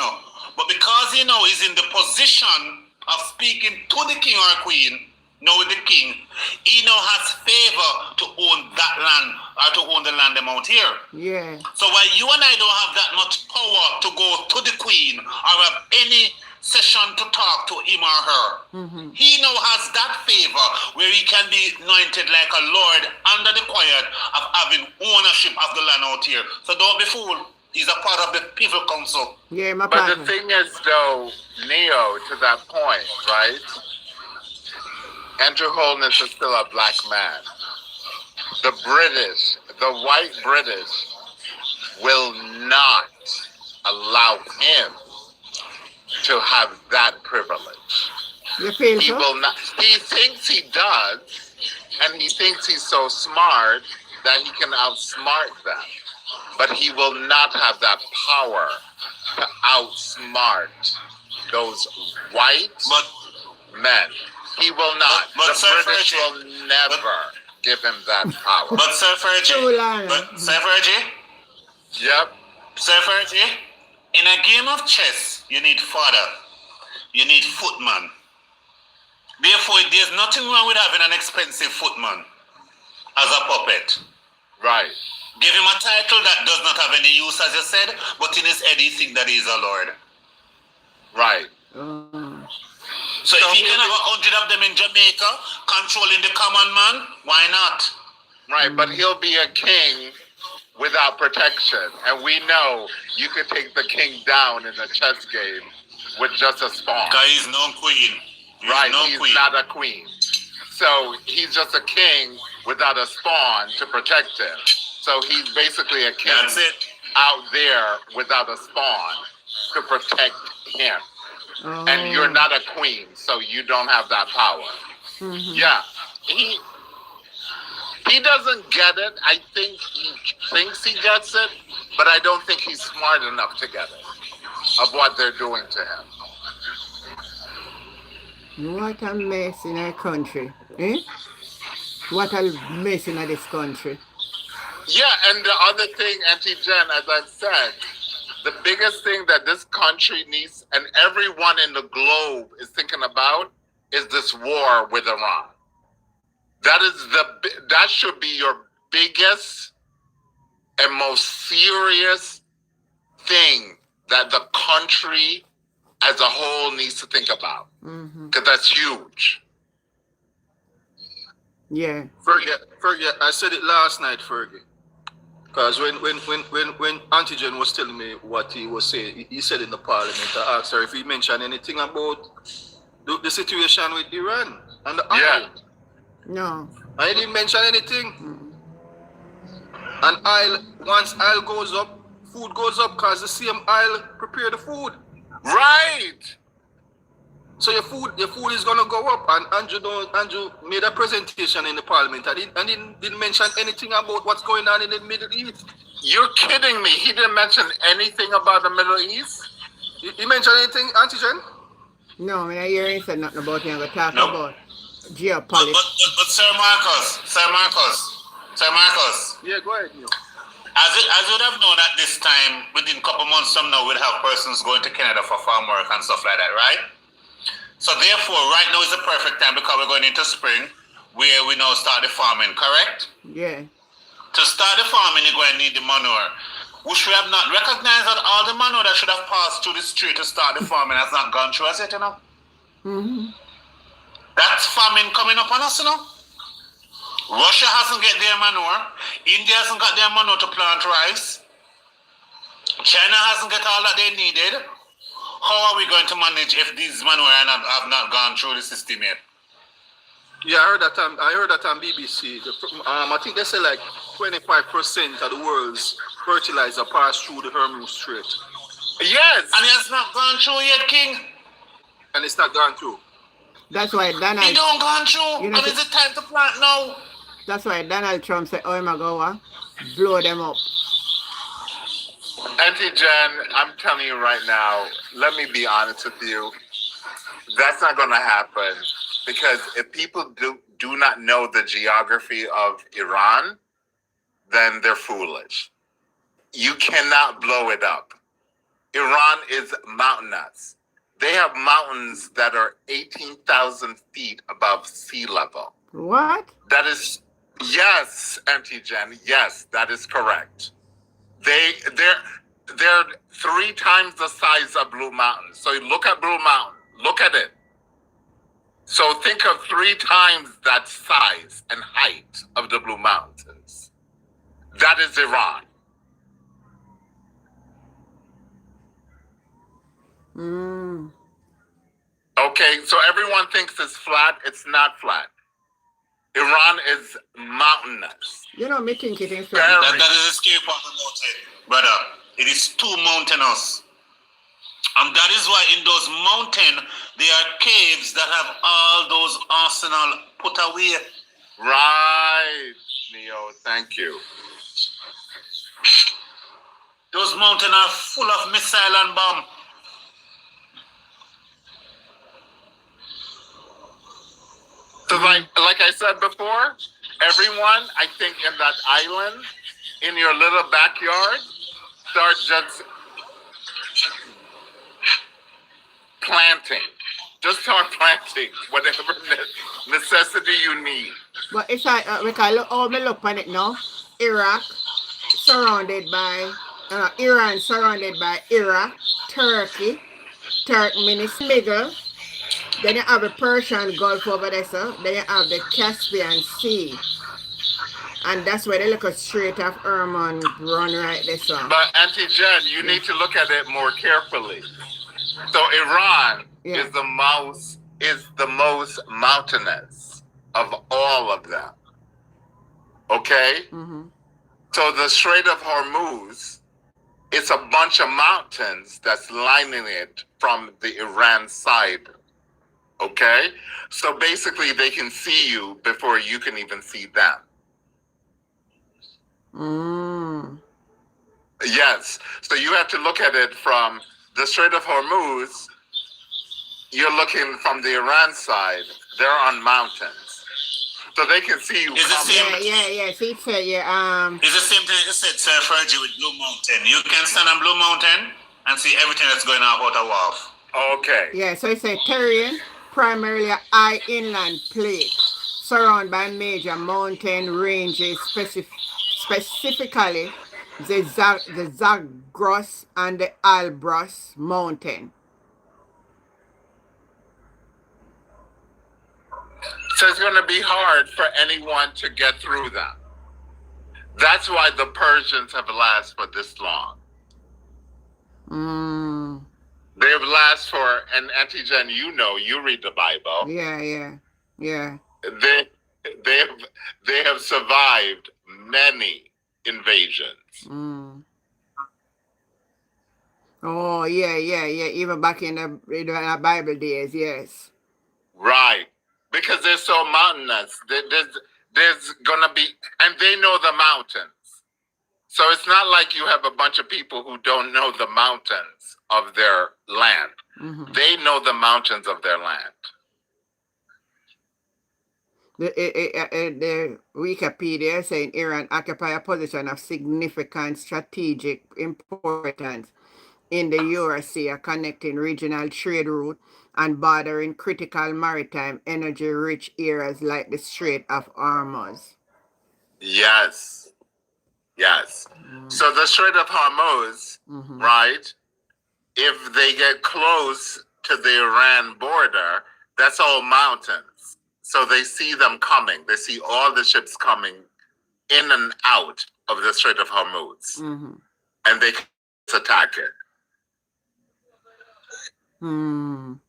But because he's in the position of speaking to the king or queen, with the king, he now has favor to own that land or to own the land them out here. Yeah. So while you and I don't have that much power to go to the queen or have any session to talk to him or her, he now has that favor where he can be anointed like a lord under the quiet of having ownership of the land out here. So don't be fooled. He's a part of the people council. Yeah, my But partner. the thing is, though, Neo, to that point, right? Andrew Holness is still a black man. The British, the white British, will not allow him to have that privilege. You feel He so? will not. He thinks he does, and he thinks he's so smart that he can outsmart them. But he will not have that power to outsmart those white men. He will not. But the Sir British Fergie, will never give him that power. But Sir Fergie, Yep. Sir Fergie, in a game of chess, you need fodder. You need footman. Therefore, there's nothing wrong with having an expensive footman as a puppet. Right. Give him a title that does not have any use, as you said, but in his head he thinks that he's a lord. Right. So if he can have 100 of them in Jamaica, controlling the common man, why not? Right, but he'll be a king without protection. And we know you could take the king down in a chess game with just a spawn. Because he's no queen. He's not a queen. So he's just a king without a spawn to protect him. So he's basically a king out there without a spawn to protect him. And you're not a queen, so you don't have that power. Yeah. He doesn't get it. I think he thinks he gets it, but I don't think he's smart enough to get it of what they're doing to him. What a mess in our country. Eh? What a mess in this country. Yeah, and the other thing, Auntie Jen, as I've said, the biggest thing that this country needs, and everyone in the globe is thinking about, is this war with Iran. That should be your biggest and most serious thing that the country as a whole needs to think about, because that's huge. Yeah. Fergie, I said it last night, Fergie. Because when Auntie Jen was telling me what he was saying, he said in the parliament, I asked her if he mentioned anything about the situation with Iran and the oil. No. I didn't mention anything. And once oil goes up, food goes up because the same oil prepare the food. Right. So your food is gonna go up. And Andrew made a presentation in the parliament. I didn't mention anything about what's going on in the Middle East. You're kidding me. He didn't mention anything about the Middle East? He mentioned anything, Auntie Jen? No, I mean, I hear him say nothing about him. I'm talking about geopolitics. But Sir Marcus. Yeah, go ahead. As you would have known at this time, within a couple months from now, we'll have persons going to Canada for farm work and stuff like that, right? So therefore, right now is the perfect time because we're going into spring where we now start the farming, correct? Yeah. To start the farming, you're going to need the manure, which we have not recognized that all the manure that should have passed through the street to start the farming has not gone through, has it, That's famine coming up on us, Russia hasn't got their manure. India hasn't got their manure to plant rice. China hasn't got all that they needed. How are we going to manage if these manure have not gone through the system yet? Yeah, I heard that on BBC. I think they say like 25% of the world's fertilizer pass through the Hormuz Strait. Yes. And it has not gone through yet, King. And it's not gone through. That's why Donald... It don't gone through. You know, and is it time to plant now? That's why Donald Trump said, oh my God, blow them up. Auntie Jen, I'm telling you right now, let me be honest with you. That's not going to happen because if people do not know the geography of Iran, then they're foolish. you cannot blow it up. Iran is mountainous. They have mountains that are 18,000 feet above sea level. What? That is, yes, Auntie Jen, yes, that is correct. They're 3 times the size of Blue Mountain. So you look at Blue Mountain, look at it. So think of 3 times that size and height of the Blue Mountains. That is Iran. Mm. Okay, so everyone thinks it's flat. It's not flat. Iran is mountainous. You know, me think it is Very. That is escape of the mountain, brother. It is too mountainous. And that is why in those mountains, there are caves that have all those arsenal put away. Right, Neo, thank you. Those mountains are full of missile and bomb. So like I said before, everyone, I think in that island, in your little backyard, start just planting. Just start planting whatever necessity you need. But it's like, we can look, oh, me look on it now. Iraq, surrounded by, Iran surrounded by Iraq, Turkey, Turkmenistan, then you have the Persian Gulf over there, sir. Then you have the Caspian Sea. And that's where the little Strait of Hormuz run right there, sir. But Auntie Jen, you need to look at it more carefully. So Iran is the most mountainous of all of them. Okay? Mm-hmm. So the Strait of Hormuz, it's a bunch of mountains that's lining it from the Iran side. Okay? So basically they can see you before you can even see them. Mm. Yes. So you have to look at it from the Strait of Hormuz. You're looking from the Iran side. They're on mountains. So they can see you coming. Yeah. See, yeah. It's the same thing I said, Sir Fergie, with Blue Mountain. You can stand on Blue Mountain and see everything that's going on about a wharf. Okay. Yeah, so it's a terrain, primarily a high inland plate, surrounded by major mountain ranges, specifically the Zagros and the Elbrus mountain. So it's going to be hard for anyone to get through them. That's why the Persians have lasted for this long. Mm. They've lasted for, and Auntie Jen, you know, you read the Bible. Yeah. They have survived many invasions. Mm. Oh, yeah. Even back in the Bible days, yes. Right. Because they're so mountainous. There's going to be, and they know the mountains. So it's not like you have a bunch of people who don't know the mountains of their land. Mm-hmm. They know the mountains of their land. The Wikipedia is saying Iran occupy a position of significant strategic importance in the Eurasia, connecting regional trade route and bordering critical maritime energy-rich areas like the Strait of Hormuz. Yes. Mm-hmm. So the Strait of Hormuz, mm-hmm. right, if they get close to the Iran border, that's all mountains. So they see them coming. They see all the ships coming in and out of the Strait of Hormuz. Mm-hmm. And they attack it. Mm.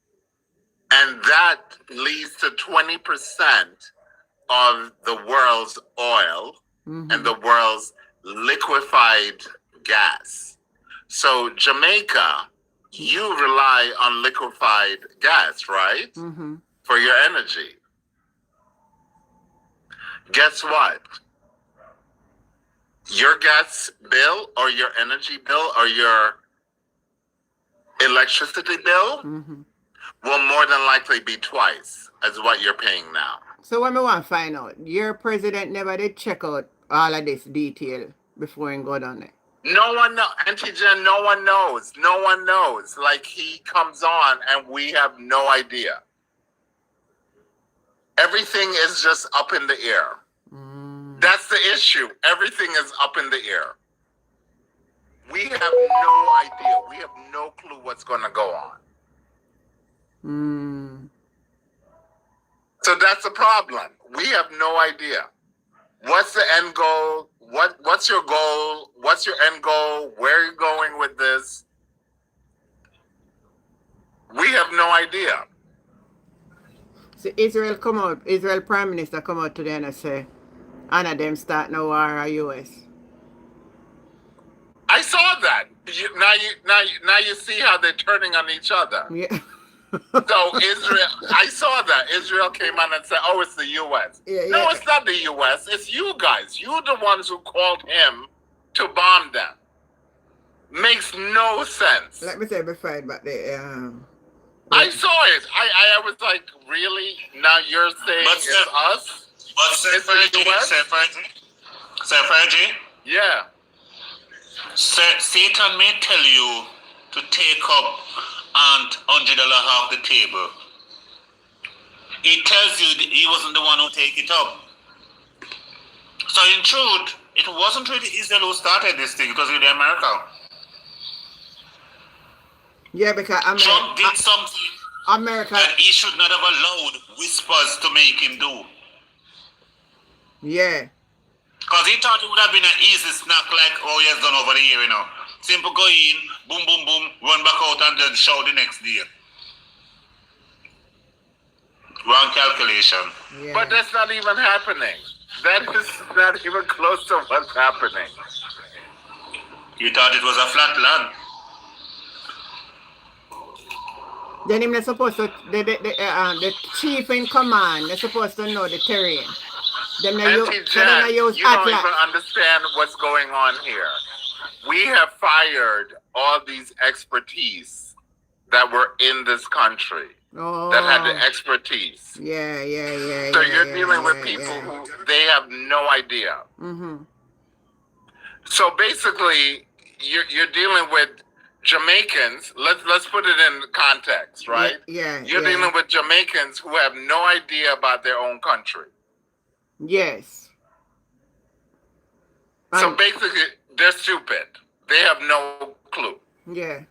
And that leads to 20% of the world's oil mm-hmm. and the world's liquefied gas. So Jamaica, you rely on liquefied gas, right? Mm-hmm. For your energy. Guess what? Your gas bill or your energy bill or your electricity bill mm-hmm. will more than likely be twice as what you're paying now. So what I want to find out, your president never did check out all of this detail before he go down there. No one knows. Antigen, no one knows. No one knows. Like, he comes on and we have no idea. Everything is just up in the air. That's the issue. Everything is up in the air. We have no idea. We have no clue what's going to go on. So that's the problem. We have no idea. What's the end goal? What's your goal? What's your end goal? Where are you going with this? We have no idea. So Israel Prime Minister come out today and say, Anna them start no war or US. I saw that. Now you see how they're turning on each other. Yeah. So Israel, I saw that. Israel came on and said, oh, it's the U.S. No, it's not the U.S. It's you guys. You're the ones who called him to bomb them. Makes no sense. Let me say before but I saw it. I was like, really? Now you're saying it's us? But Sir Fergie? Yeah. Satan may tell you to take up and $100 off the table. He tells you that he wasn't the one who take it up. So in truth, it wasn't really Israel who started this thing. It was really America. Yeah, because Trump did something that he should not have allowed whispers to make him do. Yeah. Because he thought it would have been an easy snack like, oh, he has done over the year, you know. Simple go in, boom, boom, boom, run back out and then show the next day. Wrong calculation. Yeah. But that's not even happening. That is not even close to what's happening. You thought it was a flat land. Then they're supposed to, the chief in command, they're supposed to know the terrain. You don't even understand what's going on here. We have fired all these expertise that were in this country that had the expertise. Yeah. So you're dealing with people who they have no idea. So basically, you're dealing with Jamaicans. Let's put it in context, right? Yeah. You're dealing with Jamaicans who have no idea about their own country. Yes. So basically, they're stupid. They have no clue. Yeah.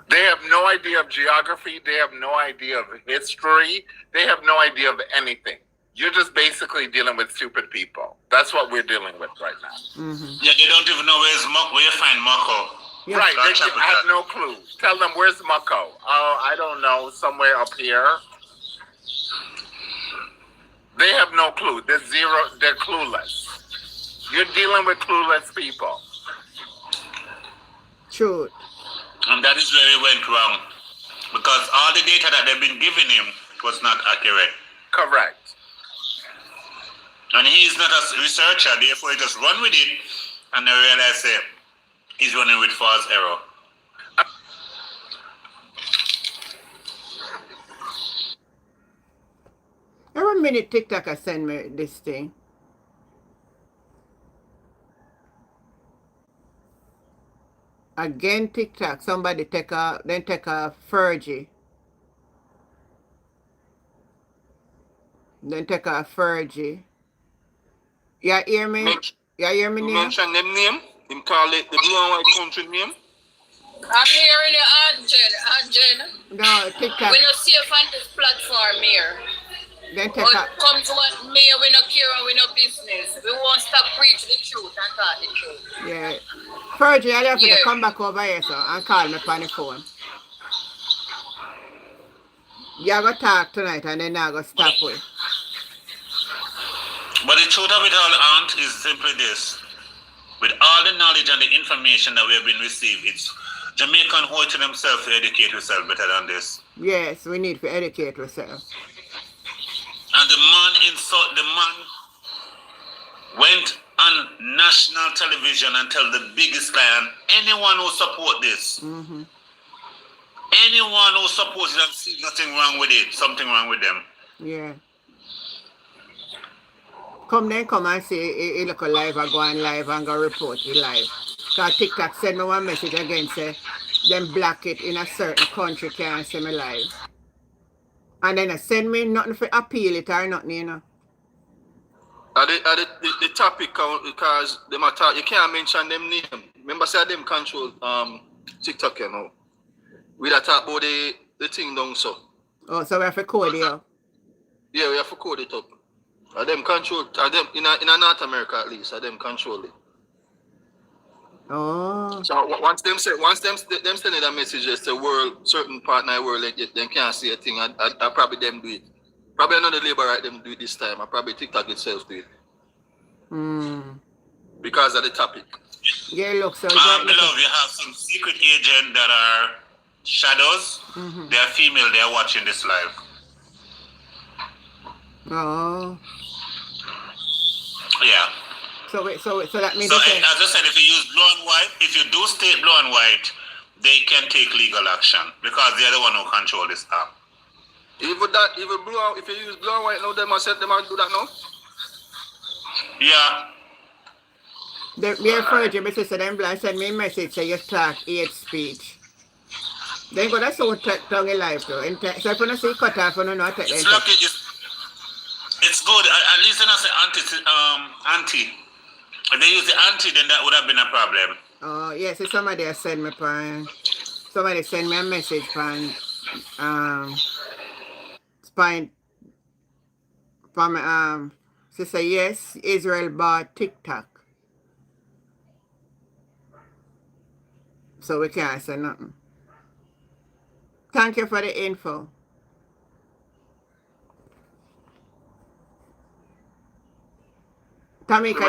They have no idea of geography. They have no idea of history. They have no idea of anything. You're just basically dealing with stupid people. That's what we're dealing with right now. Yeah, they don't even know where you find Mako. Yeah. Right, they have no clue. Tell them, where's Mako? Oh, I don't know, somewhere up here. They have no clue. They're clueless. You're dealing with clueless people. True. And that is where it went wrong. Because all the data that they've been giving him was not accurate. Correct. And he is not a researcher, therefore he just run with it and they realize he's running with false error. Every minute TikTok I send me this thing. Again TikTok, somebody take a Fergie. Then take a Fergie. You hear me? You hear me? Mention them name. Him call it the blue and white country name. I'm hearing you, Jen. No, TikTok. We don't see you on this platform here. Then take but come to what me, we no care and we no business. We won't stop preaching the truth and talk the truth. Yeah. Fergie, I have to come back over here so and call me on the phone. You're going to talk tonight and then I'm going to stop with. But the truth of it all, Aunt, is simply this. With all the knowledge and the information that we have been received, it's Jamaican who to themselves to educate yourself better than this. Yes, we need to educate ourselves. And the man went on national television and tell the biggest lie, and anyone who support this, anyone who supports it and sees nothing wrong with it, something wrong with them. Yeah. Come and say, he look a live and go on live and go report it live. Because TikTok send me one message again, say, them block it in a certain country, can't see me live. And then send me nothing for appeal it or nothing, you know. The topic count because them attack, you can't mention them name. Remember say them control TikTok, you know. We that talk about the thing down so. Oh, so we have to code it up. Yeah, we have to code it up. Them control them in North America at least, them control it. Oh. So once them send a message as the world, certain partner in the world, they can't see a thing. I probably them do it. Probably another labor right them do it this time. I probably TikTok itself do it. Because of the topic. Yeah, look, so beloved, you have some secret agent that are shadows. They are female, they are watching this live. Oh. Yeah. So that means as I said, if you use blue and white, if you do state blue and white, they can take legal action because they're the one who control this app. Even blue, if you use blue and white, now them I said them I do that now. Yeah. Me refer to my sister them blind send me a message say you talk hate speech. Then go that's so tongue in life though. So if you don't see cut off, you don't know take it's lucky, it's good. At least when I say anti. If they use the anti, then that would have been a problem. Oh yes, so somebody send me somebody send me a message from she say yes, Israel bought TikTok. So we can't say nothing. Thank you for the info. Tamika,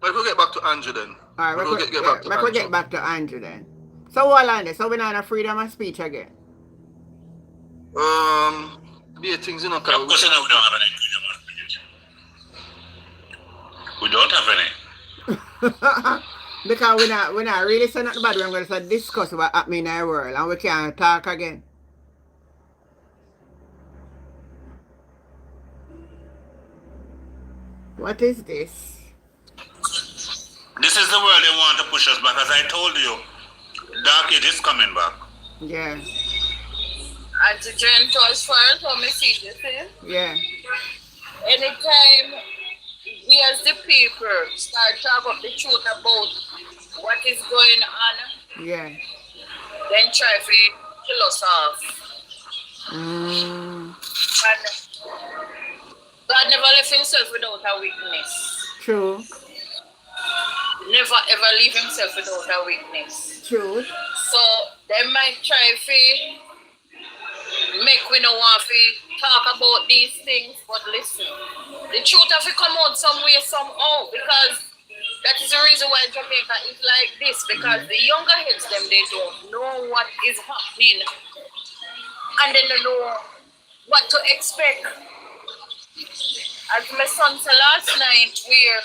we'll get back to Andrew then. Alright, we'll get back to Andrew then. So hold on there. So we're not a freedom of speech again. Yeah, things in a car. We don't have any freedom of speech. We don't have any. Because we're not really saying nothing bad. We're going to discuss what happening in our world and we can't talk again. What is this? This is the world they want to push us back. As I told you, Dark Age is coming back. Yeah. And to join us first or message, you see? Yeah. Anytime we as the people start talking about the truth about what is going on, yeah, then try to kill us off. And God never left himself without a weakness. True. Never ever leave himself without a weakness. True. So they might try to make we no want to talk about these things, but listen, the truth have to come out some way, somehow, because that is the reason why Jamaica is like this, because the younger heads them, they don't know what is happening and they don't know what to expect. As my son said last night, where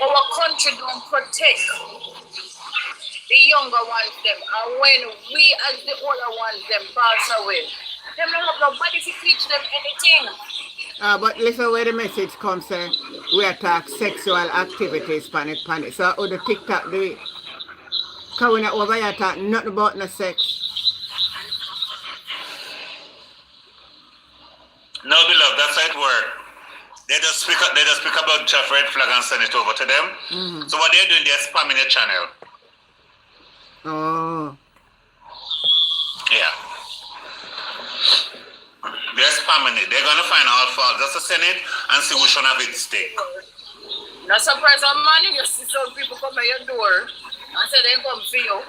our country don't protect the younger ones them, and when we as the older ones them pass away, them don't have nobody to teach them anything. But listen where the message comes, we attack sexual activities, panic. So how the TikTok do it? Because we not over here talk nothing about no sex. No, beloved, that's how it works. They just speak about Jeff Red Flag and send it over to them. So what they're doing, they're spamming the channel. Oh. Yeah. They're spamming it. They're gonna find all fault just to send it and see which one of it stick. Not surprised on morning you see some people come at your door and say they come for you.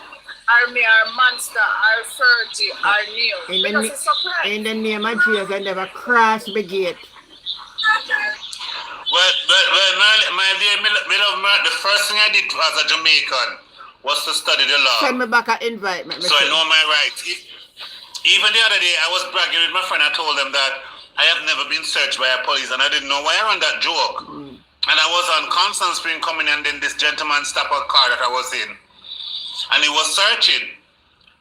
Army, our monster, our 30, our new. In the name of Jesus, I never cross the gate. Well, my dear beloved, the first thing I did as a Jamaican was to study the law. Send me back an invite. So I know my rights. Even the other day, I was bragging with my friend. I told them that I have never been searched by a police, and I didn't know why I ran that joke. And I was on Constant Spring coming, and then this gentleman stopped a car that I was in, and he was searching.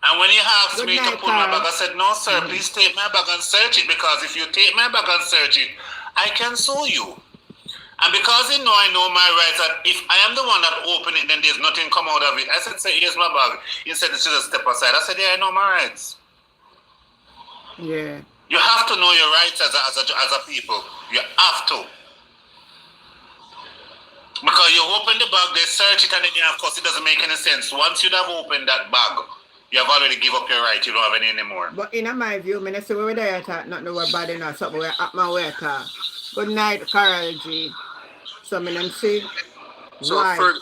And when he asked Good me to night, pull my Carl. bag, I said, no, sir, please take my bag and search it, because if you take my bag and search it, I can sue you. And because he know I know my rights, that if I am the one that opened it, then there's nothing come out of it. I said, sir, here's my bag. He said, it's just step aside. I said, yeah, I know my rights. Yeah. You have to know your rights as a people. You have to. Because you open the bag, they search it, and then, of course, it doesn't make any sense. Once you'd have opened that bag, you have already give up your right. You don't have any anymore. But in my view, I say we're there talk nothing about bad enough, something we're at my way talk. Good night, Carol G. So I mean, see. So why? for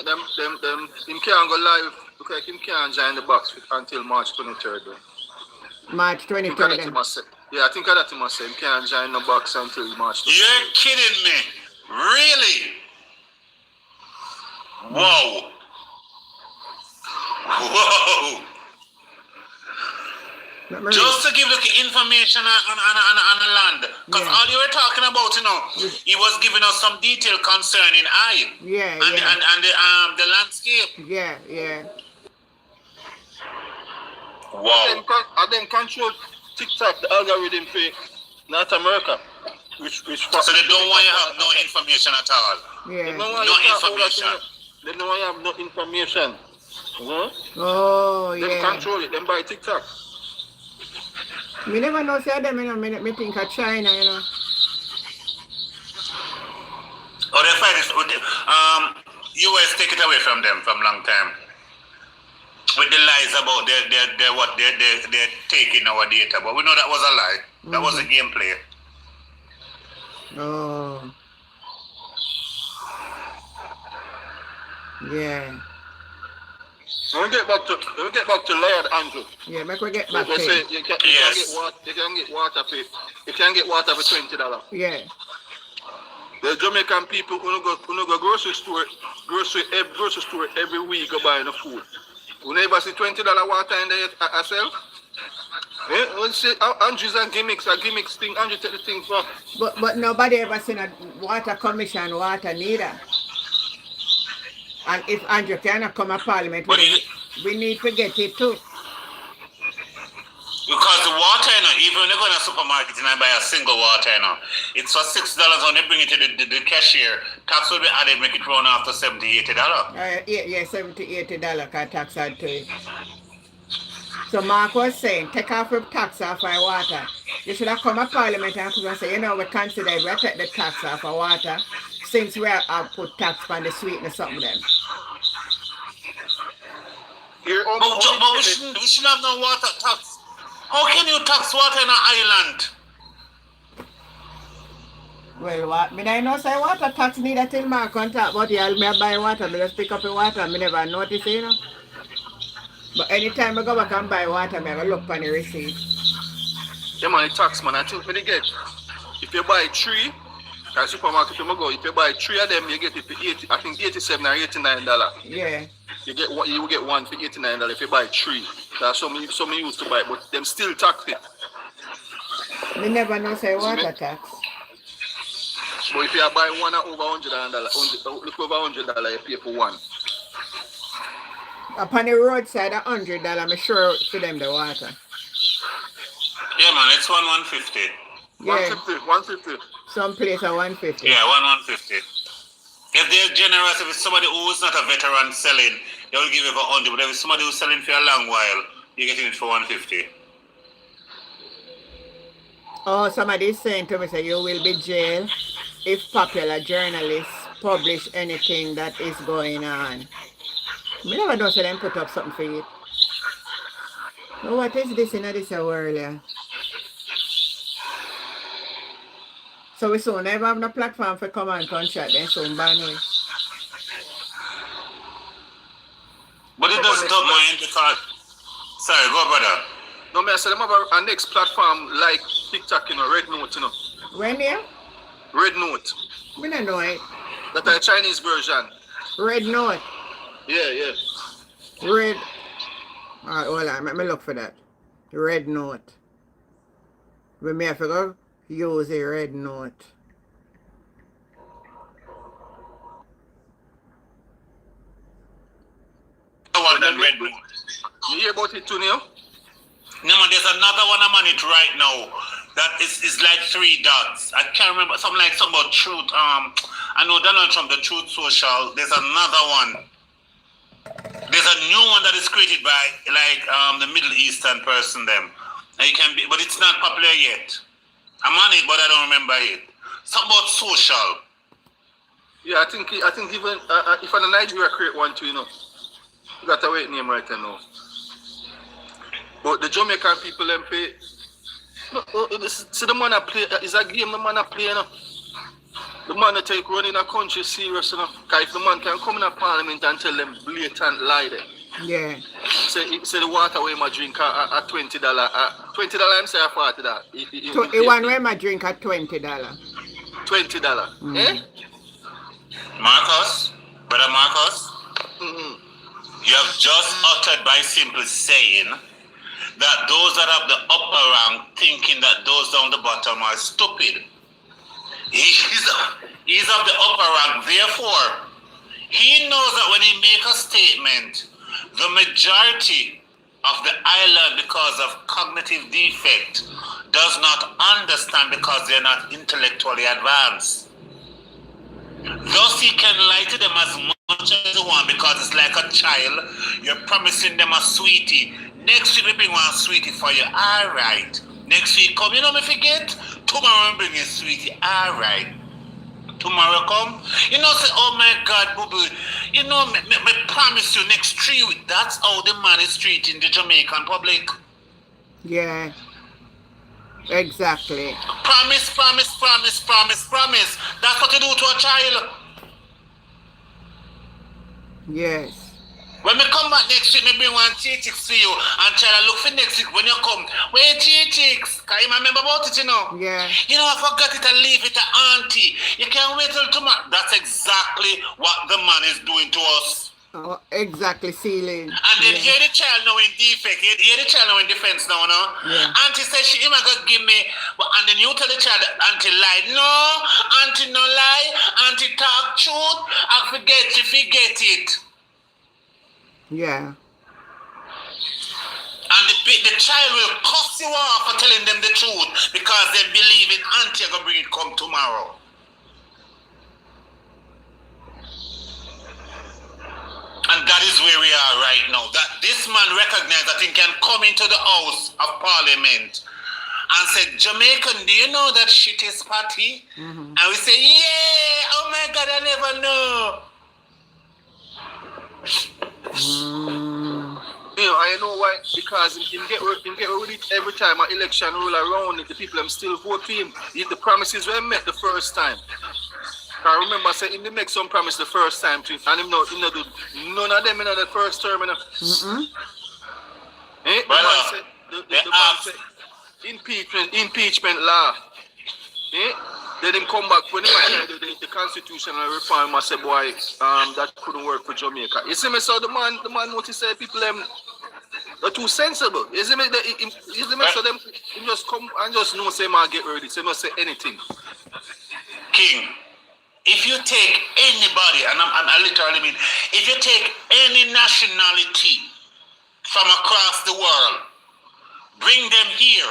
them, him can't go live. Look like him can't join the box until March 23rd. Though. March I think 23rd. that he must say. Yeah, I think that he must say him can't join the box until March 23rd. You're kidding me. Really? Whoa. Whoa. Just to give the information on the land. Because all you were talking about, he was giving us some detail concerning I. Yeah, and the landscape. Yeah, yeah. Wow. And then control TikTok, the algorithm for North America. Which so they don't want you to have no information at all. Yeah. No information. They don't want you to have no information. Oh, Them yeah. control it, them buy TikTok. Me never know say them, me think of China, Oh, they fight this. US take it away from them from long time. With the lies about they're taking our data, but we know that was a lie. That was a gameplay. Oh. Yeah. Let me get back to Laird Andrew. Yeah, make we get back to say it. you can get water for $20. Yeah. The Jamaican people who go grocery store every week go buy the food. You never see $20 water in there yourself? Andrew's and gimmicks thing. Andrew take the thing for. But nobody ever seen a water commission water neither. And if Andrew cannot come to Parliament, we need to get it too. Because the water, even when you go in a supermarket and I buy a single water, it's for $6 when they bring it to the cashier. Tax will be added, make it run after $70, $80. Yeah, $70, $80 because tax add to it. So Mark was saying, take off the tax off our water. You should have come to Parliament and say, we consider we take the tax off our water since we have put tax on the sweetness of them. But we shouldn't have no water tax. How can you tax water in an island? Well, what? I know say water tax neither till Mark on top, but yeah, me buy water, I just pick up the water, I never notice it, But anytime I go back and buy water, I look for the receipt. Yeah, man, the tax, man. I think when you get, if you buy 3, at supermarket, if you buy 3 of them, you get it for $87 or $89. Yeah. You will get one for $89 if you buy 3. That's some used to buy, but them still tax it. Me never know say water tax. But if you buy one at over $100, look over $100, you pay for one. Upon the roadside, $100, I'm sure for them the water. Yeah, man, it's $150. Yeah. 150. Some place are 150. Yeah, $150. If they're generous, if it's somebody who's not a veteran selling, they will give you for 100. But if it's somebody who's selling for a long while, you're getting it for 150. Oh, somebody is saying to me, say you will be jailed if popular journalists publish anything that is going on. Me never know say them put up something for you. Oh, what is this in this world? Yeah? So we soon never have no platform for come and contract, then soon ban we. But it doesn't help mind because... Sorry, go brother. No, I said them have a next platform like TikTok, Red Note, When yeah? Red Note. We don't know it. That's a Chinese version. Red Note. Yeah. Red. Alright, hold on, let me look for that. Red Note. We may have to go use a Red Note. The one that Red Note. You hear about it too, Neil? No, man, there's another one I'm on it right now. That is like 3 dots. I can't remember, something about Truth. I know Donald Trump, the Truth Social. There's another one. There's a new one that is created by the Middle Eastern person them. And you can be, but it's not popular yet. I'm on it, but I don't remember it. Something about social. Yeah, I think even if a Nigeria create one too, you know. You got a wait name right now. But the Jamaican people them pay. See the man I play is a game the man I play, you know. The man that take running a country serious, you know. Cause if the man can come in a parliament and tell them blatant lie there. Yeah. Say the water where my drink at $20. $20 I'm saying $40. The one where my drink at $20. $20. Eh? Marcus, brother Marcus, you have just uttered by simply saying that those that have the upper rank thinking that those down the bottom are stupid. He's of the upper rank, therefore, he knows that when he makes a statement, the majority of the island, because of cognitive defect, does not understand because they're not intellectually advanced. Thus, he can lie to them as much as he wants because it's like a child. You're promising them a sweetie. Next week, we bring one sweetie for you. All right. Next week, come. You know me forget? Tomorrow, we bring you sweetie. All right. Tomorrow come. You know, say, oh my God, boo-boo. You know, me promise you next 3 weeks. That's how the man is treating the Jamaican public. Yeah. Exactly. Promise. That's what you do to a child. Yes. When we come back next week, maybe one T-Chicks for you and try to look for next week when you come. Where T-Chicks? Can you remember about it, you know? Yeah. You know, I forgot it and leave it to auntie. You can't wait till tomorrow. That's exactly what the man is doing to us. Oh, exactly, Celine. And then hear the child now in defect. Hear the child now in defense now, no? Yeah. Auntie says she ain't gonna give me, and then you tell the child that auntie lied. No, auntie no lie. Auntie talk truth. I forget it. Yeah. And the child will cuss you off for telling them the truth because they believe in auntie gonna bring it come tomorrow. And that is where we are right now. That this man recognized that he can come into the House of Parliament and said, Jamaican, do you know that shit is party? And we say, yeah, oh my God, I never know. You know, I know why, because he get rid of it every time an election roll around, the people them still vote for him. The promises were met the first time. I remember I said, he make some promise the first time too, and him not do none of them in the first term. The man said, impeachment law. Then him come back when he the constitutional reform. I said, boy, that couldn't work for Jamaica. You see me, so the man what he said, people them are too sensible. You see me, so them he just come and just know say man get ready, so he must say anything. King, if you take anybody, and I literally mean, if you take any nationality from across the world, bring them here,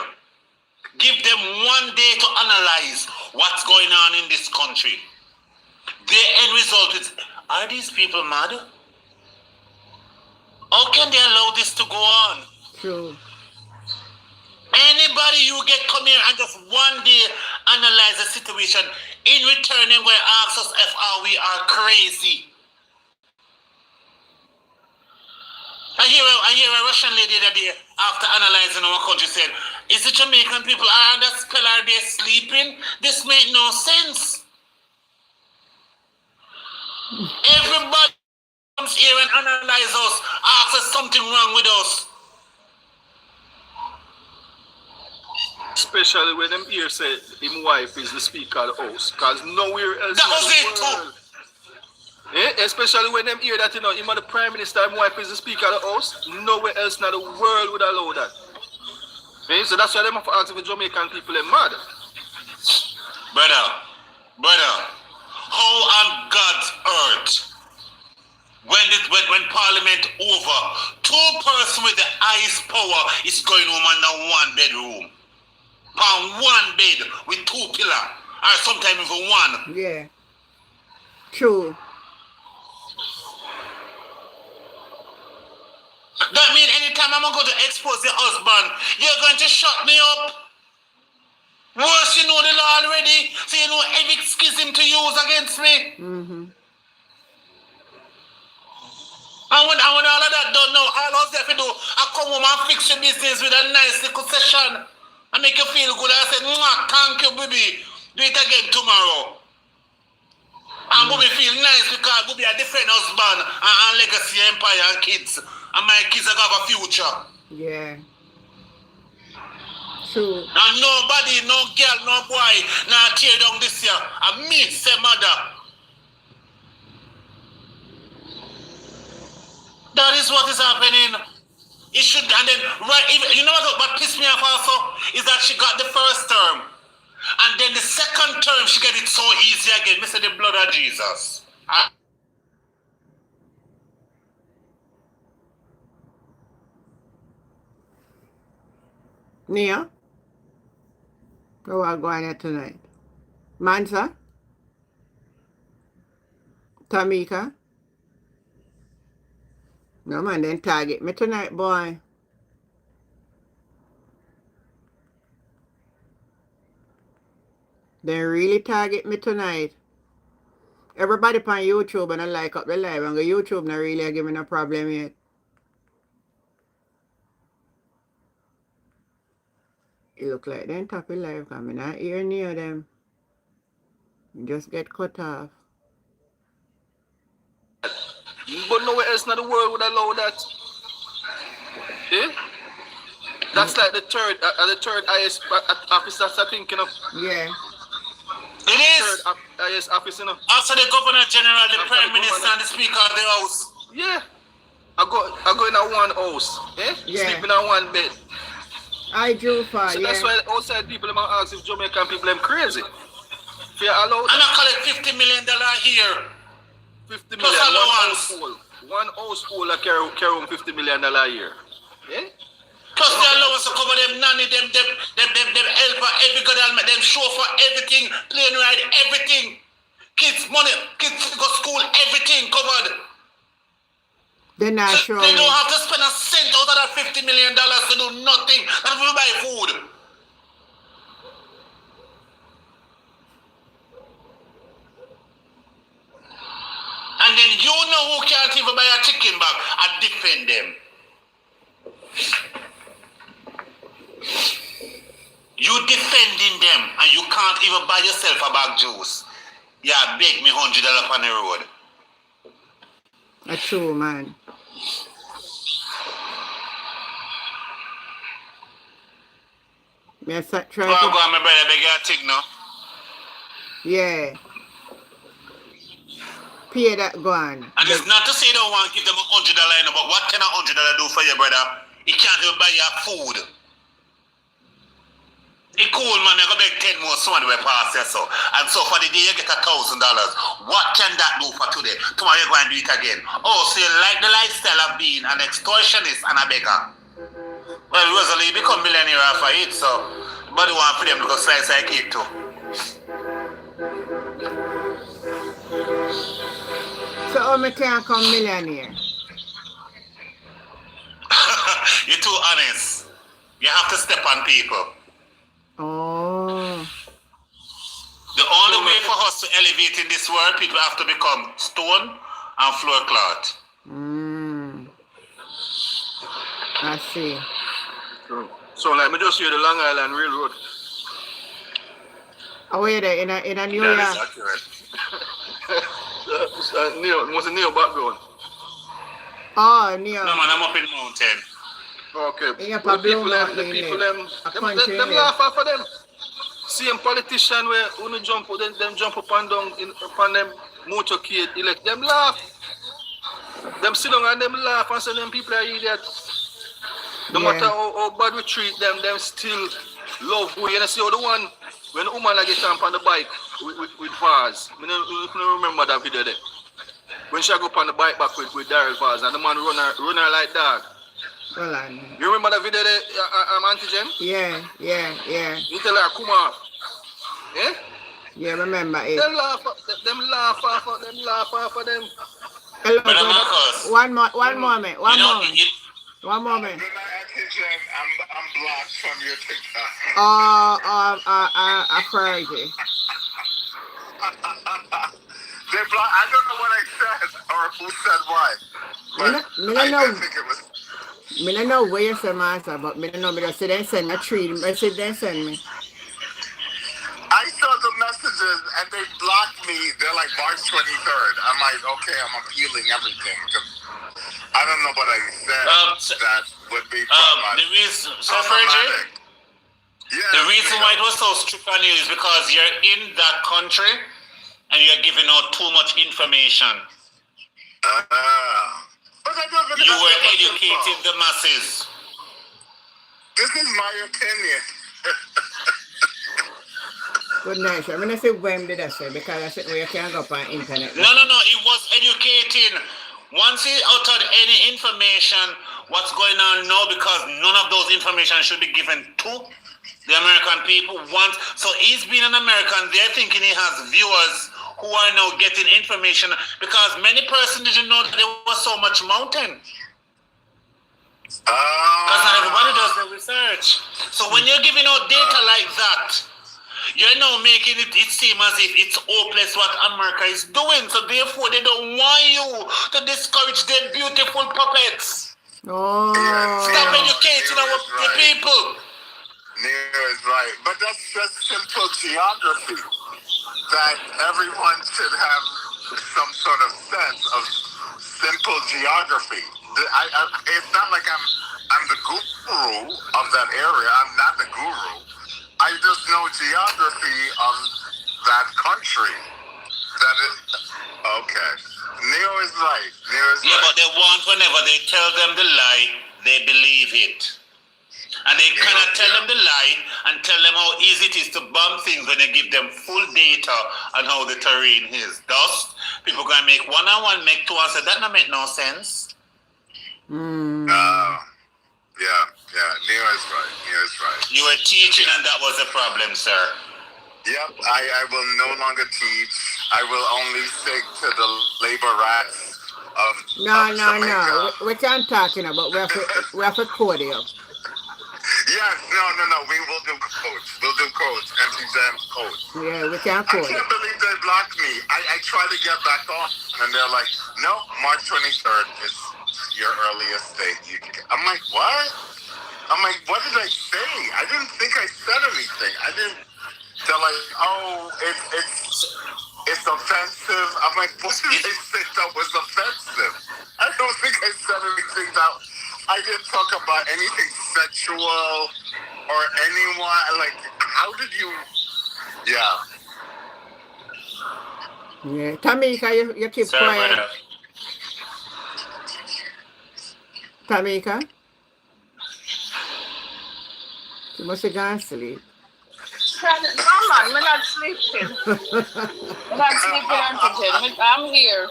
give them 1 day to analyze what's going on in this country. The end result is, are these people mad? How can they allow this to go on? True. Anybody you get come here and just 1 day analyze the situation, in return they will ask us if we are crazy. I hear a Russian lady the other day after analyzing our country said, is the Jamaican people are under spell, are they sleeping? This make no sense. Everybody comes here and analyze us, ask us something wrong with us. Especially when them here say his wife is the Speaker of the House, because nowhere else. That was it too. Yeah, especially when them hear that, you know, him and the Prime Minister, his wife is the Speaker of the House, nowhere else in the world would allow that. Yeah, so that's why them have to ask if the Jamaican people are mad. Brother, how on God's earth, when Parliament over two person with the highest power is going home under one bedroom. On one bed with two pillar. Or sometimes even one. Yeah. True. That means anytime I'm going to expose the husband, you're going to shut me up. Worse, you know the law already, so you know every schism to use against me. Mm-hmm. And when all of that done now, all I was there to do, I come home and fix your business with a nice little session. I make you feel good. I said, thank you, baby. Do it again tomorrow. And Bobby feel nice because Bobby a different husband and legacy empire and kids. And my kids are going to have a future. Yeah. True. And nobody, no girl, no boy, now tear down this year. And me, say mother. That is what is happening. It should, and then, right, you know what pissed me off also? Is that she got the first term. And then the second term, she get it so easy again. Me say the blood of Jesus. Nia? Who are going there tonight? Mansa? Tamika? No man, then target me tonight, boy. They really target me tonight. Everybody on YouTube and I like up the live and the YouTube not really giving a problem yet. It look like they ain't talking live because I'm not here near them. You just get cut off. But nowhere else in the world would allow that. Yeah? That's like the third highest office that's I think, you know. Yeah. It is. Third highest office, you know. After the Governor General, the Prime Minister, and the Speaker of the House. Yeah. I go in a one house. Yeah. Sleeping on one bed. I drew for so yeah. That's why outside people might ask if Jamaican people them crazy. If you allow and I collect $50 million here. 50 million. One household that carry home $50 million a year. Yeah? Plus the allowance to cover them nanny, them helper, every good helmet, them chauffeur, everything, plane ride, everything. Kids money, kids go school, everything covered. They're not so sure. They don't have to spend a cent out of that $50 million to do nothing. Not even buy food. And then you know who can't even buy a chicken bag. I defend them. You defending them and you can't even buy yourself a bag juice. Yeah, beg me $100 on the road. That's true, man. Yes, I try to... go on, my brother, beg you a tick now. Yeah. Pay that gun. And it's not to say you don't want to give them $100, but what can $100 do for you, brother? It can't even buy your food. It's cool, man. You're going to make 10 more someone will pass you, so. And so for the day you get $1,000. What can that do for today? Tomorrow you're going to do it again. Oh, so you like the lifestyle of being an extortionist and a beggar. Well, Rosalie, you become millionaire after it, so. But you want for them to go slice like it too. So how me can come millionaire? You're too honest. You have to step on people. Oh. The only way for us to elevate in this world, people have to become stone and floor cloth. I see. So like me just hear the Long Island Railroad. Oh, wait there, in a New York. That is accurate. Near background. Oh, Near. No man, I'm up in the mountain. Okay. Yeah, the people them laugh after them. Same politician where when jump them jump up and down upon them motorcade elect them laugh. Them sit down and them laugh and say them people are idiots. No matter how bad we treat them, them still love we. And I see how the one when the woman get on the bike with Vaz. I remember that video there. When she go up on the bike back with Daryl Vaz and the man run her like dog. Hold on. You remember the video there, Antigen? Yeah. You tell her, come on. Yeah? Yeah, remember it. Them laugh off of them. Hello, Brother brother. Marcus. One moment. You know, One moment. Good night, Antigen. I'm blocked from your TikTok. A Fergie. They blocked. I don't know what I said or who said what. But Me no know. I think it was. Me no know where you say master, but me no know. Me just say they send me 3 message they send me. I saw the messages and they blocked me. They're like March 23rd. I'm like, okay, I'm appealing everything. 'Cause I don't know what I said that would be the reason, so Fergie, the reason why it was so strict on you is because you're in that country and you're giving out too much information. But I don't You were educating the masses. This is my opinion. Good night, sir. I'm going to say when did I say because I said you can't go up on internet. No, it was educating. Once he uttered any information, what's going on now, because none of those information should be given to the American people. So he's been an American, they're thinking he has viewers who are now getting information because many persons didn't know that there was so much mountain. Because not everybody does the research. So when you're giving out data like that, you're now making it seem as if it's hopeless what America is doing. So therefore, they don't want you to discourage their beautiful puppets. Oh. Stop educating the people. Nero is right. But that's just simple geography. That everyone should have some sort of sense of simple geography. It's not like I'm the guru of that area. I'm not the guru. I just know geography of that country. That is okay. Neo is right. But they want whenever they tell them the lie, they believe it. And they cannot tell them the lie and tell them how easy it is to bomb things when they give them full data on how the terrain is. Thus, people can make 1 and 1 make 2 and say that don't make no sense. Neo is right. You were teaching and that was the problem, sir. Yep, I will no longer teach. I will only stick to the labor rights of No. We can't talking about. We have to code you. Yes, no. We will do codes. We'll do codes. Anti-Jam's codes. Yeah, we can't code. I can't believe they blocked me. I tried to get back on, and they're like, no, March 23rd is your earliest date. I'm like, what? I'm like, what did I say? I didn't think I said anything. They're like, oh, it's offensive. I'm like, what did they say that was offensive? I don't think I said anything that... I didn't talk about anything sexual or anyone. Like, how did you... Yeah. Tamika, you keep quiet. Tamika? You must have gone to sleep. No, man, I'm not sleeping. I'm not sleeping, Antigen. I'm here.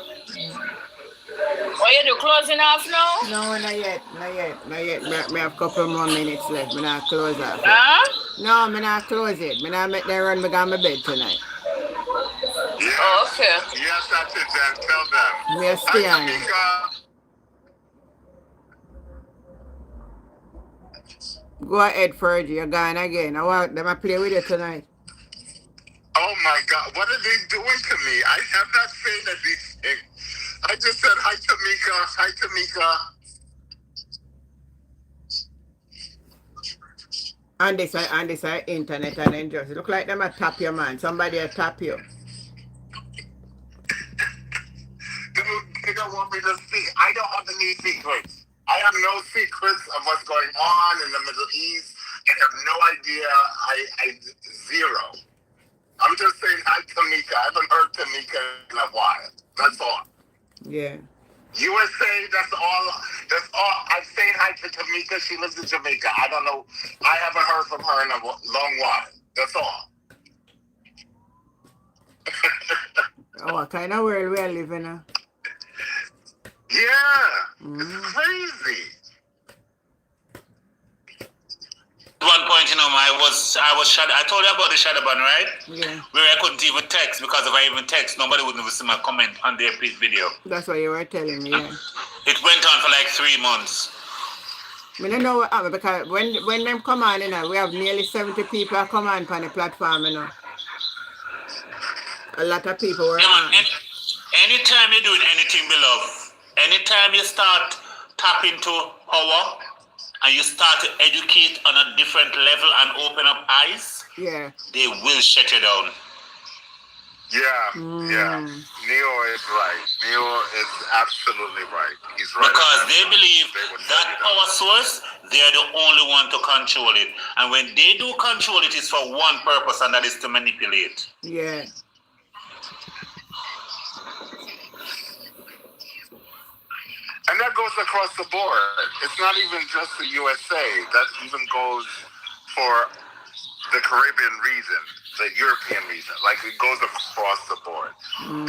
What you do, closing off now? No, not yet. Me have a couple more minutes left. Me not close off. Huh? No, me not close it. Me not make them run me on my bed tonight. Oh, okay. Yes, that's it, then. Tell them. Me stay on it. Go ahead, Fergie. You're gone again. I want them to play with you tonight. Oh, my God. What are they doing to me? I have not said anything. I just said hi, Tamika. And this internet and then just look like them a tap you, man. Somebody a tap you. They don't want me to see. I don't have any secrets. I have no secrets of what's going on in the Middle East. I have no idea. I zero. I'm just saying hi, Tamika. I haven't heard Tamika in a while. That's all. Yeah. USA, that's all. I'm saying hi to Tamika. She lives in Jamaica. I don't know. I haven't heard from her in a long while. That's all. Oh, what kind of world we are living in? Yeah. It's crazy. one point, I was shut. I told you about the shadow ban, right? Yeah. Where I couldn't even text, because if I even text, nobody would even see my comment on their video. That's what you were telling me, yeah. It went on for like 3 months. I don't know what happened, because when them come on, we have nearly 70 people come on the platform, A lot of people were on. Anytime you're doing anything, beloved, anytime you start tapping into power and you start to educate on a different level and open up eyes, yeah, they will shut you down. Yeah. Neo is right. Neo is absolutely right. He's right. Because they believe that power source, they're the only one to control it. And when they do control it, it's for one purpose, and that is to manipulate. Yeah. And that goes across the board. It's not even just the USA. That even goes for the Caribbean region, the European region. Like, it goes across the board.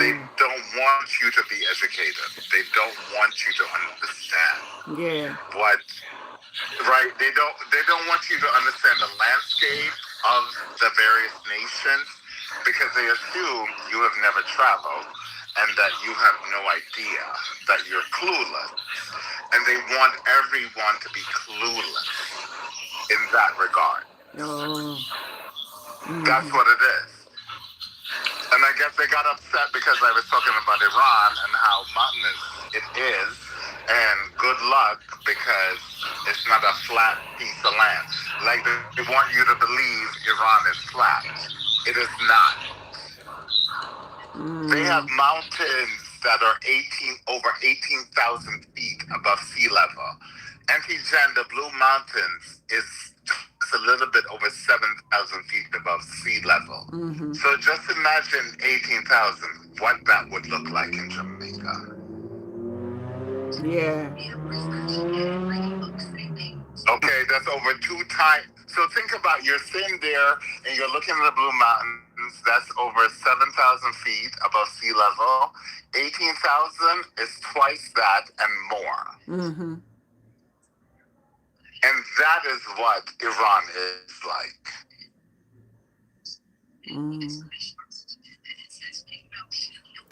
They don't want you to be educated. They don't want you to understand. Yeah. Right? They don't want you to understand the landscape of the various nations, because they assume you have never traveled and that you have no idea, that you're clueless. And they want everyone to be clueless in that regard. Oh. That's what it is. And I guess they got upset because I was talking about Iran and how mountainous it is, and good luck, because it's not a flat piece of land. Like, they want you to believe Iran is flat. It is not. They have mountains that are over 18,000 feet above sea level. Antijan, the Blue Mountains, is just a little bit over 7,000 feet above sea level. So just imagine 18,000, what that would look like in Jamaica. Yeah. Okay, that's over 2 times. So think about, you're sitting there and you're looking at the Blue Mountains. That's over 7,000 feet above sea level. 18,000 is twice that and more. And that is what Iran is like.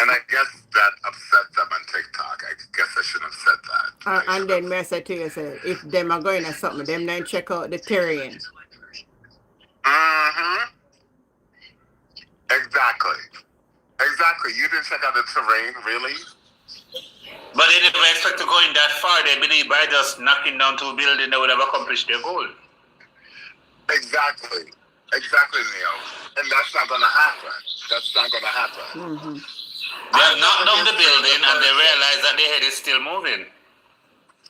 And I guess that upset them on TikTok. I guess I shouldn't have said that. And then I say to you, if them are going to something, them then check out the terrain. Exactly. You didn't check out the terrain, really? But they didn't expect to go in that far. They believe by just knocking down 2 buildings, they would have accomplished their goal. Exactly, Neo. And that's not going to happen. They have knocked down the building and they realize that their head is still moving.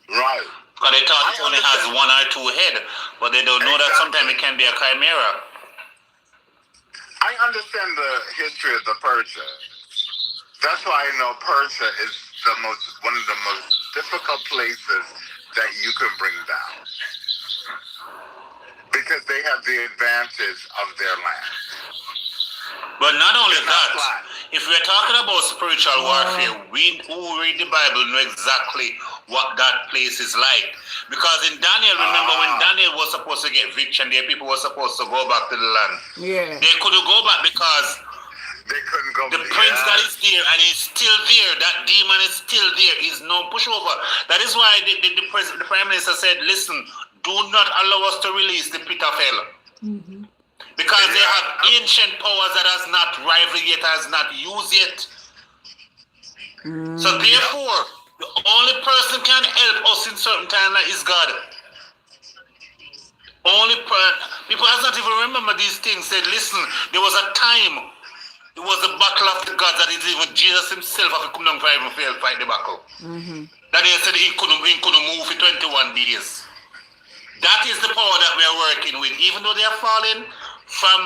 Right. Because they thought it only has 1 or 2 head, but they don't know that sometimes it can be a chimera. I understand the history of the Persia. That's why I know Persia is one of the most difficult places that you can bring down, because they have the advantage of their land. But not only that, if we're talking about spiritual warfare, we who read the Bible know exactly what that place is like. Because in Daniel, remember when Daniel was supposed to get victory, their people were supposed to go back to the land. Yeah. They couldn't go back because they couldn't go. The prince that is there, and he's still there. That demon is still there. He's no pushover. That is why the prime minister said, listen, do not allow us to release the pit of hell. Because they have ancient powers that has not rivaled yet, has not used yet. So therefore, the only person can help us in certain time is God. People has not even remember these things. Said, listen, there was a time. It was the battle of the gods that is even Jesus himself have to come down for even fight the battle. That he said he couldn't move for 21 days. That is the power that we are working with. Even though they are falling from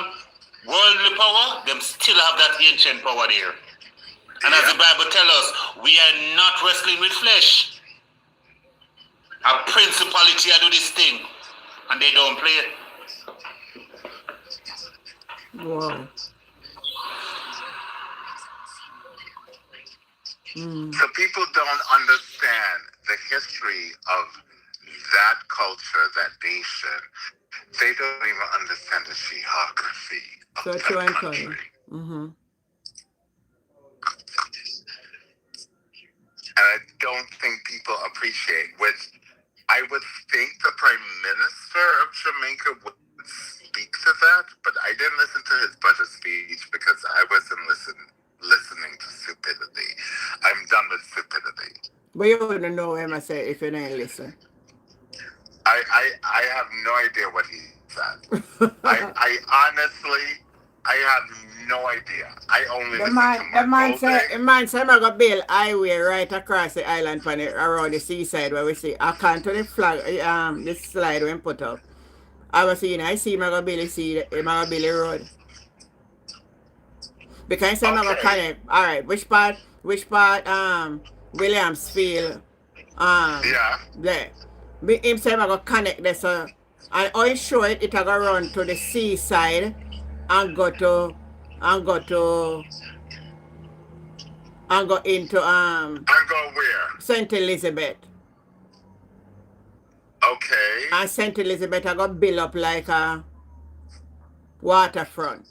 worldly power, them still have that ancient power there. And as the Bible tells us, we are not wrestling with flesh. A principality do this thing, and they don't play it. Wow. So people don't understand the history of that culture, that nation, they don't even understand the geography of So that true and country. funny. Mm-hmm. And I don't think people appreciate, which I would think the Prime Minister of Jamaica would speak to that, but I didn't listen to his budget speech because I wasn't listening to stupidity. I'm done with stupidity. But you wouldn't know him I say if you didn't listen. I have no idea what he said. I honestly, I have no idea. I only The listen man, to the man Mark say, Golding. the man say, I'm gonna build highway right across the island from it, around the seaside where we see. I can't to the flag, this slide when put up. I was seeing, I see, I'm gonna build the road. Because I say, I'm gonna Okay. connect. All right, which part, Williamsfield, Yeah. there. Him say, I'm gonna connect this, and all show it, it'll go run to the seaside and go into And go where? St. Elizabeth. Okay. And St. Elizabeth I got built up like a waterfront.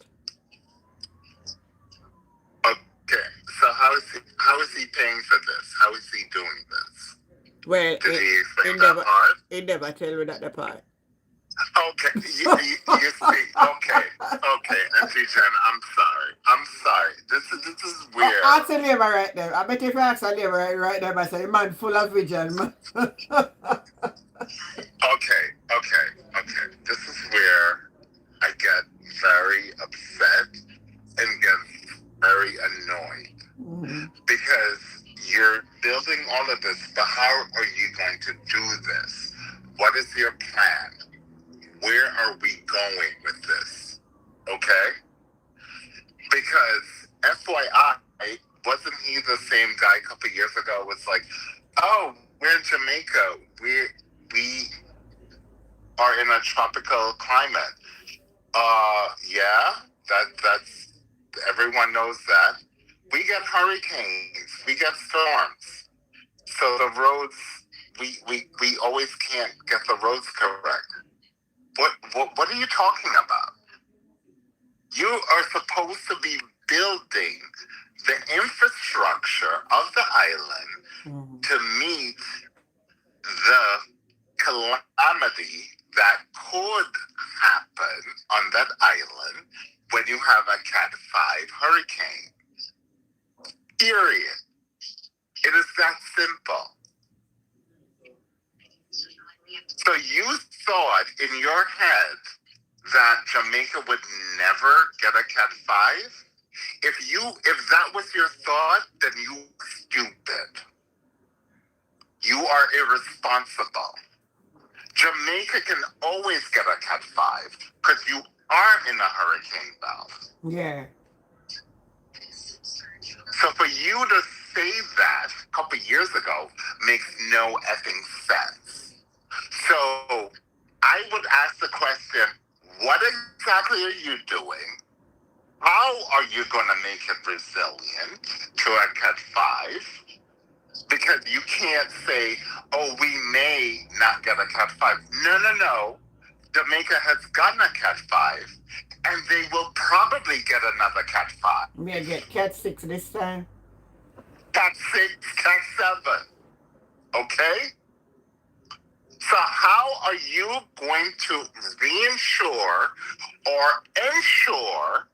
Okay. So how is he paying for this? How is he doing this? Well, Did he explain it that never, part? it never tell you that the part. Okay, you see, okay, Auntie Jen, I'm sorry. This is weird. Ask a neighbor right there. I bet if you ask a neighbor right there, I say, man full of vision, man. Okay. This is where I get very upset and get very annoyed because you're building all of this, but how are you going to do this? What is your plan? Where are we going with this? Okay? Because FYI, wasn't he the same guy a couple years ago? Was like, oh, we're in Jamaica. We are in a tropical climate. Yeah, that's everyone knows that. We get hurricanes, we get storms. So the roads, we always can't get the roads correct. What are you talking about? You are supposed to be building the infrastructure of the island to meet the calamity that could happen on that island when you have a Cat 5 hurricane. Period. It is that simple. So you thought in your head that Jamaica would never get a Cat 5? If that was your thought, then you stupid. You are irresponsible. Jamaica can always get a Cat 5 because you are in a hurricane belt. Yeah. So for you to say that a couple years ago makes no effing sense. So I would ask the question, what exactly are you doing? How are you going to make it resilient to a Cat 5? Because you can't say, oh, we may not get a Cat 5. No. Jamaica has gotten a Cat 5, and they will probably get another Cat 5. May get Cat 6 this time. Cat 6, Cat 7. Okay? So how are you going to reinsure or ensure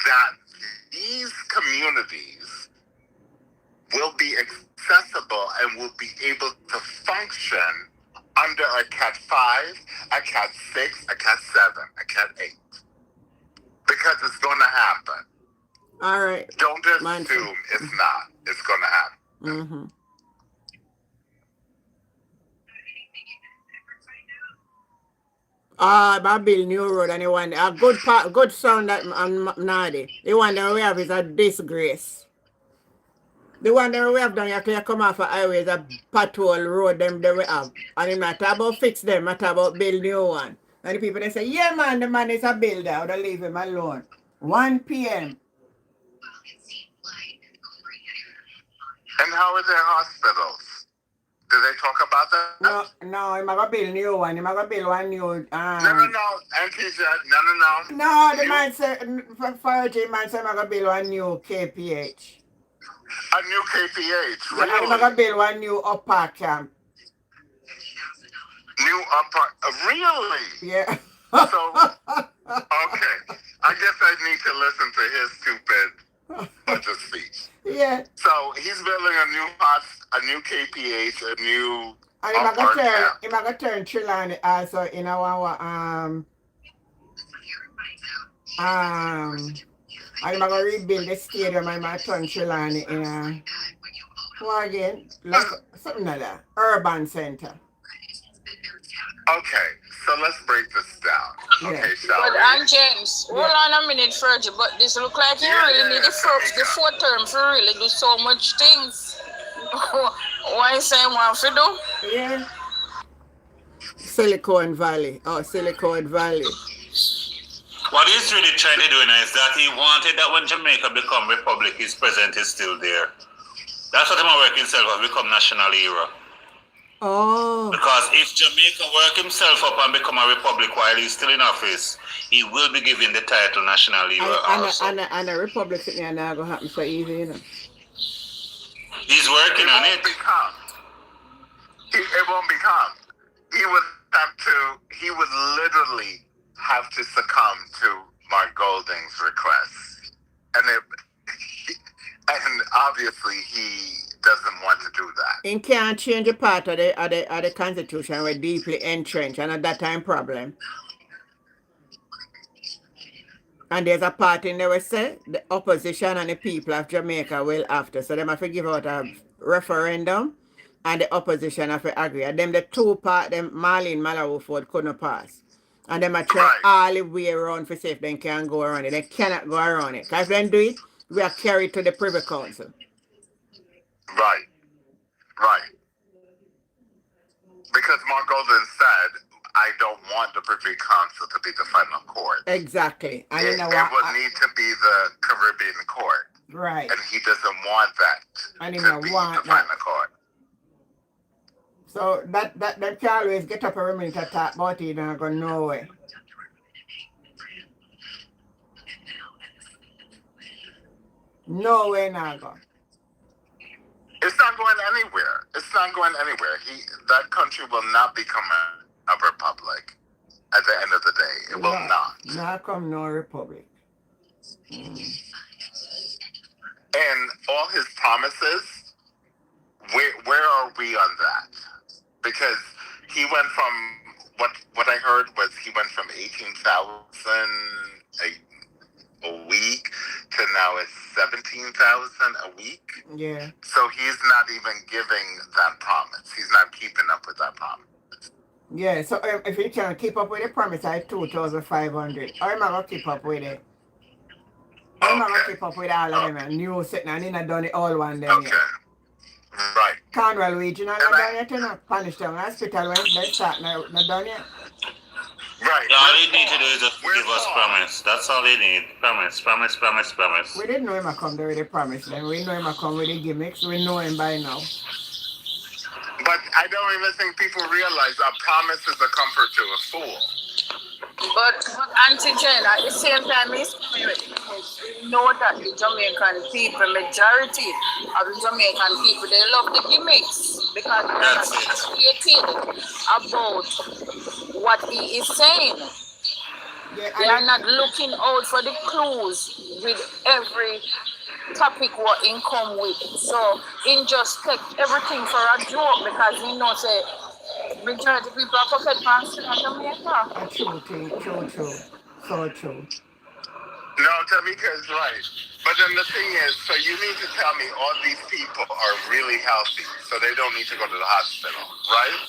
that these communities will be accessible and will be able to function under a Cat 5, a Cat 6, a Cat 7, a Cat 8? Because it's going to happen. All right. Don't assume it's not. It's going to happen. Mm-hmm. I build new road and the one a good sound that Nadi. The one that we have is a disgrace. The one that we have done, you can come off a highway is a patrol road them that we have. And it's not about fix them, not about build new one. And the people they say, yeah man, the man is a builder, I would leave him alone. 1 p.m. And how are their hospitals? Did they talk about that? No, I'm gonna build new one. I'm gonna build one new. No, Auntie said, no. No, the man said, for man said I'm gonna build one new KPH. A new KPH, Yeah, and I'm really? gonna build one new upper camp. New upper, really? Yeah. So, okay. I guess I need to listen to his stupid budget speech. Yeah. So he's building a new house, a new KPH, a new And I'm gonna turn Trelawney also in our and I'm gonna rebuild the stadium and my turn Trelawney in a what again? Like something like that. Urban center. Okay, so let's break this down. Yeah. Okay, shall But we? and James, hold on a minute, Fergie. But this look like you really need the fourth term to really do so much things. Why say one for do? Yeah. Silicon Valley. Oh, Silicon Valley. What he's really trying to do now is that he wanted that when Jamaica become republic, his presence is still there. That's what he's working himself up, become national hero. Oh. Because if Jamaica work himself up and become a republic while he's still in office, he will be given the title national hero also. And a republic sitting there not gonna happen so easy, you know. He's working on it. It won't become. He would literally have to succumb to Mark Golding's request. And obviously he doesn't want to do that. He can't change a part of the constitution. We're deeply entrenched, and at that time problem. And there's a part in there where say the opposition and the people of Jamaica will after. So they have to give out a referendum and the opposition have to agree. And them the two part them Marlene Mallory Ford couldn't pass. And them are try all the way around for see if they can go around it. They cannot go around it. Because if they do it, we are carried to the Privy Council. Right. Because Mark Golden said, I don't want the Privy Council to be the final court. Exactly. And it you know would need to be the Caribbean court. Right. And he doesn't want that and he to be the final court. So that can always get up every minute to talk about it and go nowhere. Nowhere not go. It's not going anywhere. That country will not become a republic at the end of the day. It will not. Not come no republic. And all his promises, where are we on that? Because he went from what I heard was he went from 18,000 a week to now it's 17,000 a week. Yeah. So he's not even giving that promise. He's not keeping up with that promise. Yeah. So if you can keep up with the promise, I 2,500. I'm not gonna keep up with it. I'm not gonna keep up with all of them. And new sitting and I done it all one day. Okay. Right. Cornwall Regional not done yet, you know. Punishtown Hospital when they start not done yet. Right. All he need to do is just give us promise. That's all he need. Promise. We didn't know him a come there with the promise then. We know him a come with the gimmicks. We know him by now. But I don't even think people realize a promise is a comfort to a fool. But Auntie Jen, at the same time, we know that the Jamaican people, majority of the Jamaican people, they love the gimmicks because they're not educated about what he is saying. Yeah, they are not looking out for the clues with every topic what in come with. So in just take everything for a joke because he knows say majority people are pocket pants in Jamaica. True. So true. No, Tamika is right. But then the thing is, so you need to tell me all these people are really healthy, so they don't need to go to the hospital, right?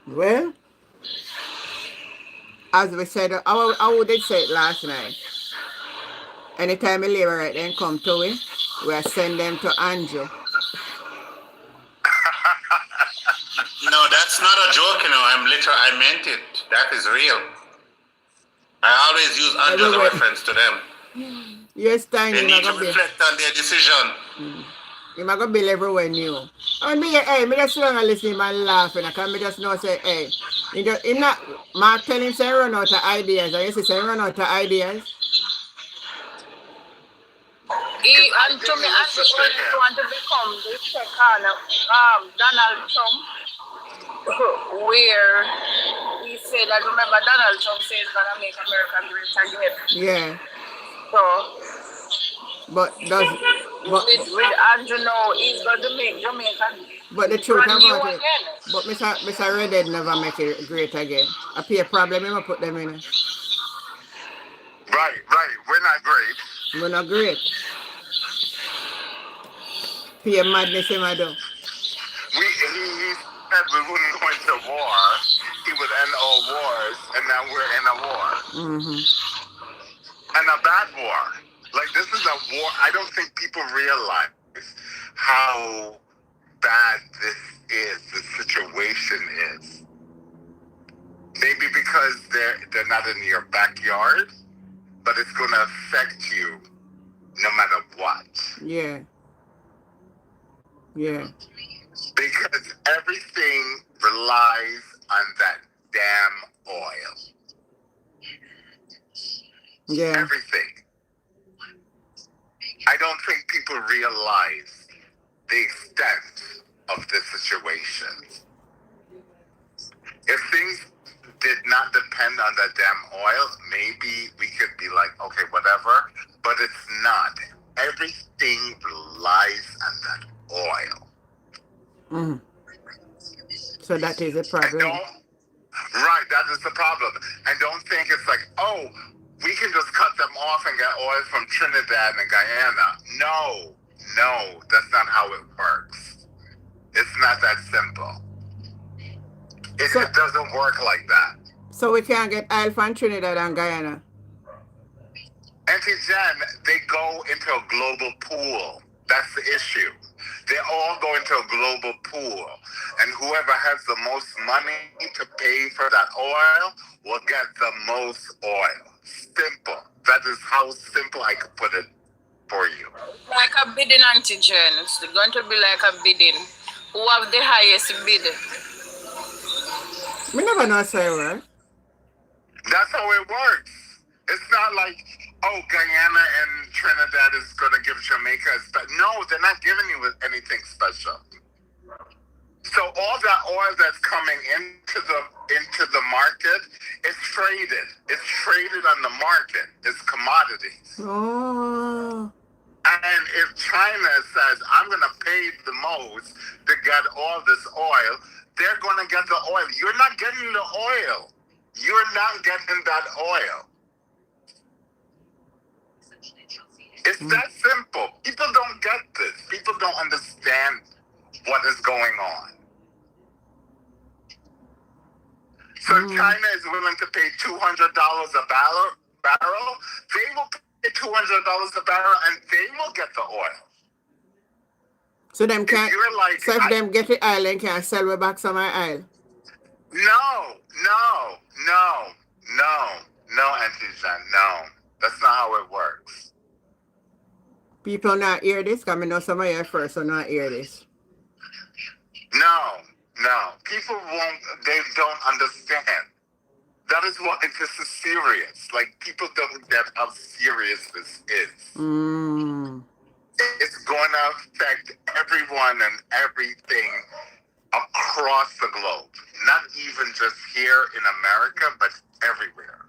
Well, as we said, I did say it last night. Anytime a labor right then come to it, we'll send them to Andrew. No, that's not a joke, you know. I meant it. That is real. I always use Andrew as a reference to them. Yes, Tiny. They need to reflect on their decision. You might go bill everywhere new. I mean, me just sit down and listen to him and laughing. I can me just know say, hey, him not Mark telling him say run out of ideas. And you say run out of ideas. And to me, I think when you want to become the second Donald Trump, where he said, I remember Donald Trump says he's going to make America great again. Yeah. So, but with Andrew now, he's going to make Jamaica. But the truth about it, but Mr. Redhead never make it great again. I pay a problem, him put them in. Right. We're not great. We're not great. Pay madness him I do. He said we wouldn't go into war. He would end all wars, and now we're in a war. Mm-hmm. And a bad war. Like, this is a war. I don't think people realize how bad this situation is. Maybe because they're not in your backyard, but it's going to affect you no matter what. Yeah. Because everything relies on that damn oil. Yeah. Everything. I don't think people realize the extent of this situation. If things did not depend on the damn oil, maybe we could be like, okay, whatever, but it's not. Everything relies on that oil. Mm. So that is a problem. Right, that is the problem. And don't think it's like, oh, we can just cut them off and get oil from Trinidad and Guyana. No, that's not how it works. It's not that simple. It doesn't work like that. So we can't get oil from Trinidad and Guyana? Auntie Jen, they go into a global pool. That's the issue. They all go into a global pool. And whoever has the most money to pay for that oil will get the most oil. Simple. That is how simple I could put it for you. Like a bidding antigen. It's going to be like a bidding. Who have the highest bid? We never know how it works. That's how it works. It's not like, oh, Guyana and Trinidad is going to give Jamaica no, they're not giving you anything special. So all that oil that's coming into the market is traded. It's traded on the market. It's commodities. Oh. And if China says, I'm going to pay the most to get all this oil, they're going to get the oil. You're not getting the oil. You're not getting that oil. It's that simple. People don't get this. People don't understand what is going on. So China is willing to pay $200 a barrel. They will pay $200 a barrel, and they will get the oil. So them can't. So if them get the oil, they can't sell we back some oil. No, Auntie Jen, no. That's not how it works. People not hear this, because I know some of you first so not hear this. No. People they don't understand. That is why this is serious. Like, people don't get how serious this is. It's going to affect everyone and everything across the globe. Not even just here in America, but everywhere.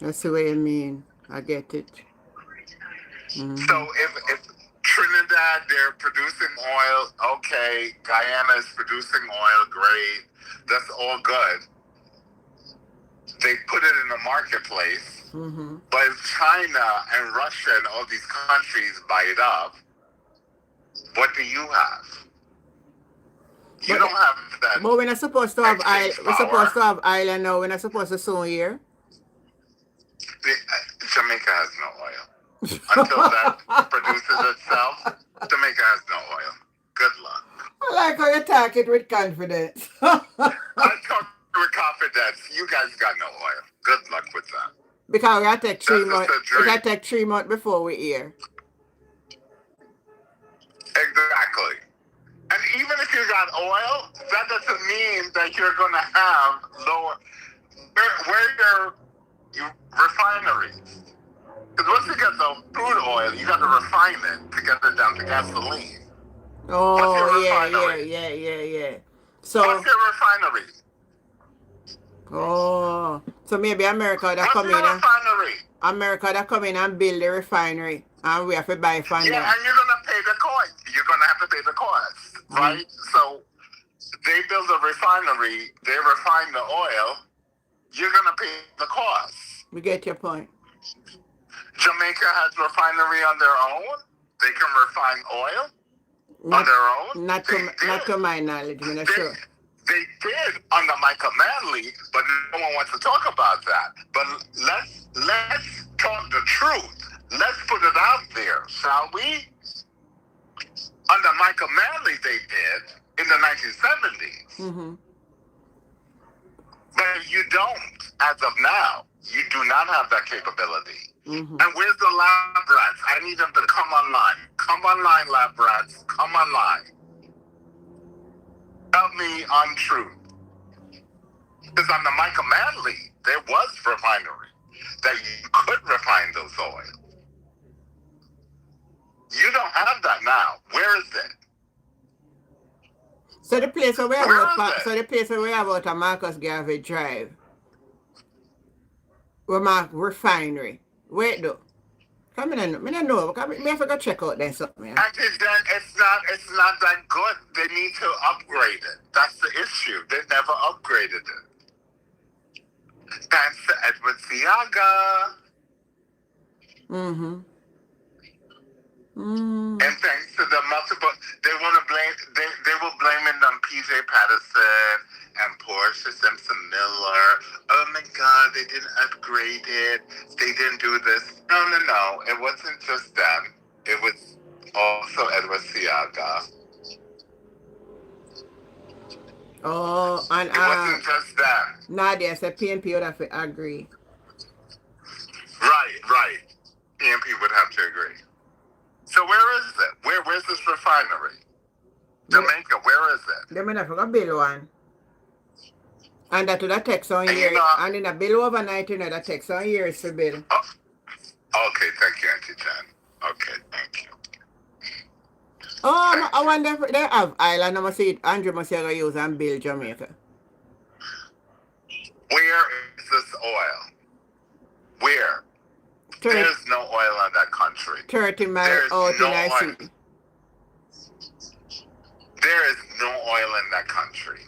That's the way you mean. I get it. So if Trinidad, they're producing oil, okay, Guyana is producing oil, great, that's all good. They put it in the marketplace, but if China and Russia and all these countries buy it up, what do you have? You don't have that. But we're not supposed to have oil. We're supposed to have oil, and now we're not supposed to soon here. Jamaica has no oil. Until that produces itself, Jamaica has no oil. Good luck. I like how you talk it with confidence. I talk with confidence. You guys got no oil. Good luck with that. Because we got to take 3 months. We got to take 3 months before we hear. Exactly. And even if you got oil, that doesn't mean that you're going to have lower. Where your refineries? Because once you get the crude oil, you got to refine it to get it down to gasoline. Oh, yeah. So, what's your refinery? oh, so maybe America that What's come your in and refinery? America that come in and build the refinery, and we have to buy from Yeah, them. and you're gonna pay the cost. You're gonna have to pay the cost, right? So they build a refinery, they refine the oil. You're gonna pay the cost. We get your point. Jamaica has refinery on their own. They can refine oil on their own. Not to my knowledge, I'm not sure. They did under Michael Manley, but no one wants to talk about that. But let's talk the truth. Let's put it out there, shall we? Under Michael Manley, they did in the 1970s. Mm-hmm. But you don't, as of now. You do not have that capability. Mm-hmm. And where's the lab rats? I need them to come online. Come online, lab rats. Come online. Tell me untruth. Because under Michael Manley, there was refinery that you could refine those oils. You don't have that now. Where is it? So the place where we have out a Marcus Garvey Drive, we mark refinery. Wait though. Come in and I know. Me have to go check out there something. Yeah? Actually, then it's not that good. They need to upgrade it. That's the issue. They never upgraded it. Thanks to Edward Siaga. Mm-hmm. And thanks to the multiple, they want to blame. They were blaming on PJ Patterson and Portia Simpson Miller. Oh my God, they didn't upgrade it. They didn't do this. No. It wasn't just them. It was also Edward Siaga. Oh, and it wasn't just them. Nadia said PNP would have to agree. Right. PNP would have to agree. So where is it? Where's this refinery? Jamaica, where is it? They may not forget bill one. And that would have take some years. And in a bill overnight, that takes some years to bill. Oh. Okay, thank you, Auntie Jan. Okay, thank you. Oh, I wonder if they have island. I must see it. Andrew must say use and build Jamaica. Where is this oil? Where? There's no oil in that country. 30 miles out in our city. There is no oil in that country.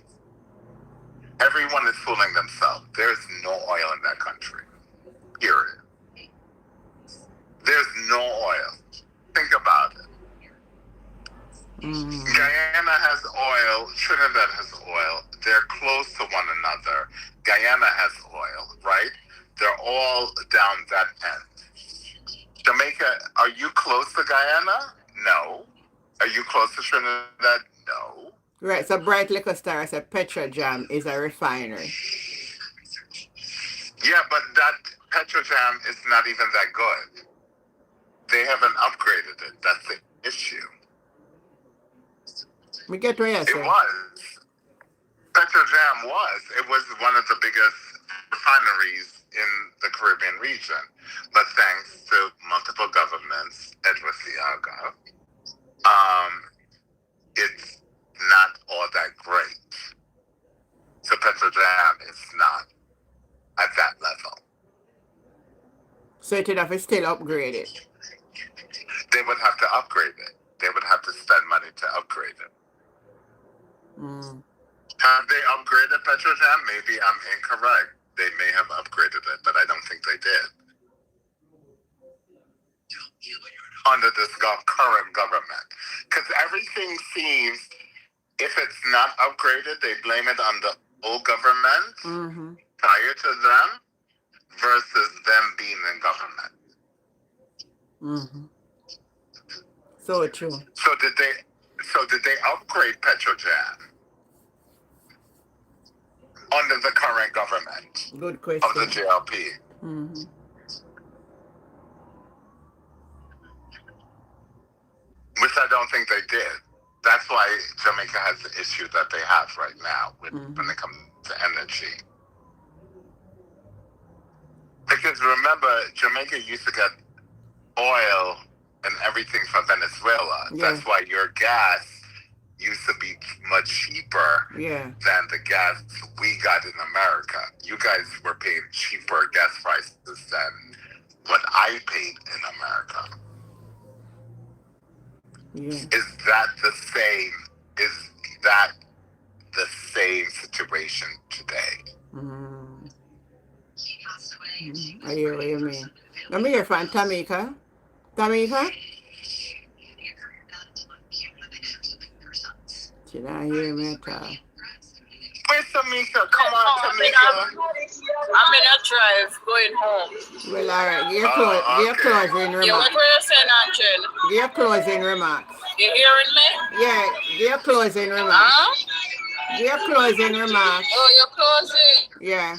Everyone is fooling themselves. There's no oil in that country. Period. There's no oil. Think about it. Guyana has oil. Trinidad has oil. They're close to one another. Guyana has oil, right? They're all down that end. Jamaica, are you close to Guyana? No. Are you close to Trinidad? No. Right, so Bright Liquor Star said Petrojam is a refinery. Yeah, but that Petrojam is not even that good. They haven't upgraded it. That's the issue. We get where you're saying. It was. Petrojam was. It was one of the biggest refineries in the Caribbean region. But thanks to multiple governments, Edward Siaga, it's not all that great. So Petrojam is not at that level. So it would have to still upgraded. They would have to upgrade it. They would have to spend money to upgrade it. Have they upgraded Petrojam? Maybe I'm incorrect. They may have upgraded it, but I don't think they did. Under this current government. Because everything seems, if it's not upgraded, they blame it on the old government prior to them versus them being in government. So true. So did they upgrade Petrojam under the current government? Good question. Of the JLP. Which which I don't think they did. That's why Jamaica has the issue that they have right now when it comes to energy. Because remember, Jamaica used to get oil and everything from Venezuela. Yeah. That's why your gas used to be much cheaper Yeah. than the gas we got in America. You guys were paying cheaper gas prices than what I paid in America. Yeah. Is that the same? Is that the same situation today? Mm. I hear what you mean. Let me hear from Tamika. Tamika? She not hear me at all. Where's Tamika? Come on, I'm Tamika. in a drive going home. Well, all right. Give Oh, your okay. closing Yeah, remarks. what were you saying, Angel? Give your closing remarks. You hearing me? Yeah, give your closing remarks. Huh? Give your closing remarks. Oh, you're closing. Yeah.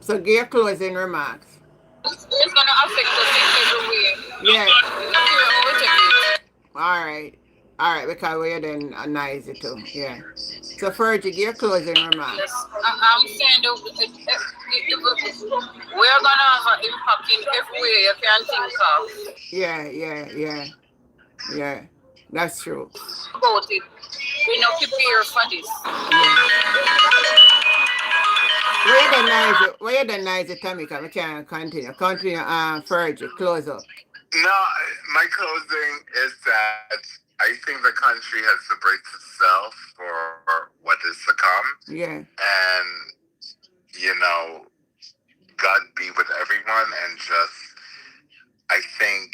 So give your closing remarks. It's gonna affect us in every way. Yeah. How we take it. All right. All right, because we're then nice too. Yeah. So Fergie, give your closing remarks. Yes, I'm saying we're gonna have an impact in every way you can think of Yeah. That's true. about it. We know prepare for this. Where the nice Tamika? We can continue. Continue, Fergie, close up. No, my closing is that I think the country has to brace itself for what is to come. Yeah. And, you know, God be with everyone. And just, I think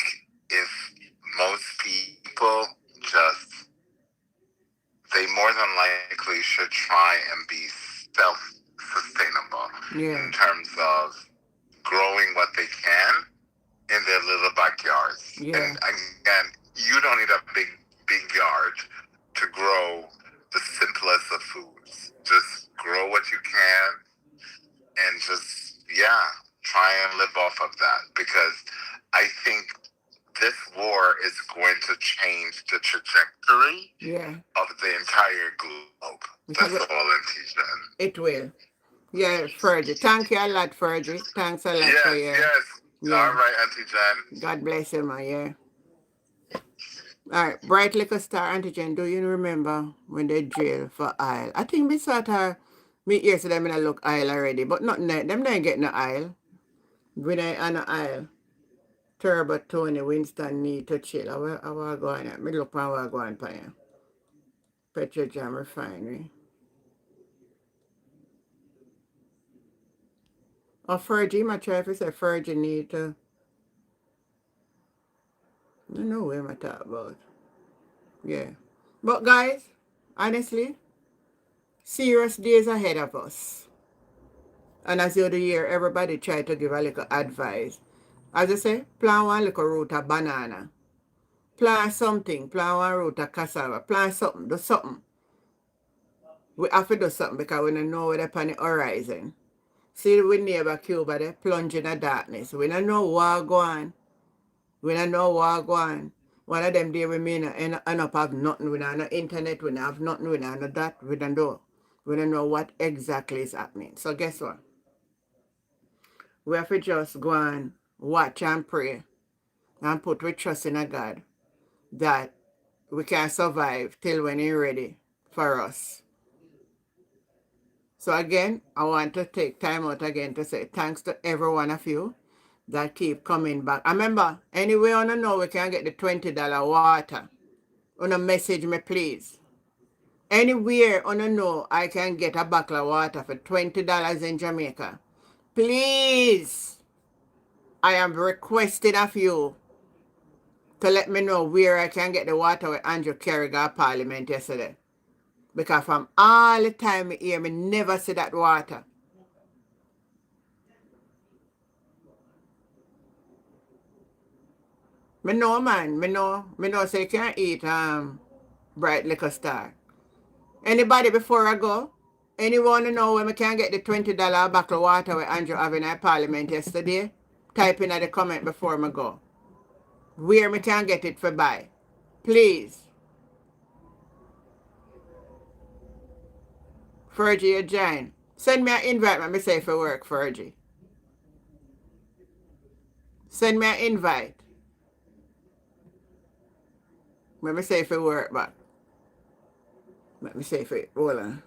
if most people just, they more than likely should try and be self-sustainable in terms of growing what they can in their little backyards. Yeah. And again, you don't need a big yard to grow the simplest of foods. Just grow what you can and just, try and live off of that. Because I think this war is going to change the trajectory of the entire globe. That's all, Auntie Jen. It will. Yeah, Fergie. Thank you a lot, Fergie. Thanks a lot for your... Yes. Yeah. All right, Auntie Jen. God bless you, man. Yeah. All right, Bright Liquor Star, Auntie Jen, do you remember when they jail for oil? I think we saw her, me hear to them in a look aisle already, but not them not get no aisle. When I on the aisle, Turbo Tony Winston need to chill. I was going at me look for I going for you. Petrojam Refinery. Or Fergie, my try if you say Fergie need to. I don't know what I'm talking about. Yeah. But guys, honestly, serious days ahead of us. And as you do hear, everybody try to give a little advice. As I say, plant one little root of banana. Plant something. Plant one root of cassava. Plant something. Do something. We have to do something because we don't know where they're on the horizon. See we neighbor Cuba, they plunge in the darkness. We don't know what going. We don't know what going. One of them day we may not end up have nothing. We don't have no internet. We don't have nothing. We don't have no that. We don't know. We don't know what exactly is happening. So guess what? We have to just go and watch and pray and put we trust in a God that we can survive till when He's ready for us. So again, I want to take time out again to say thanks to every one of you that keep coming back. I remember, anyway, I don't know we can get the $20 water. Wanna message me, please. Anywhere I don't know I can get a bottle of water for $20 in Jamaica. Please, I am requesting of you to let me know where I can get the water with Andrew Carrigan Parliament yesterday. Because from all the time I hear me never see that water. Me know, man. Me know say you can't eat Bright Liquor Star. Anybody before I go? Anyone know where I can get the $20 bottle of water with Andrew having at Parliament yesterday? Type in the comment before I go. Where me can get it for buy. Please. Fergie, you join. Send me an invite, let me say for work, Fergie. Send me an invite. Let me say for work, but let me say for it. Hold on.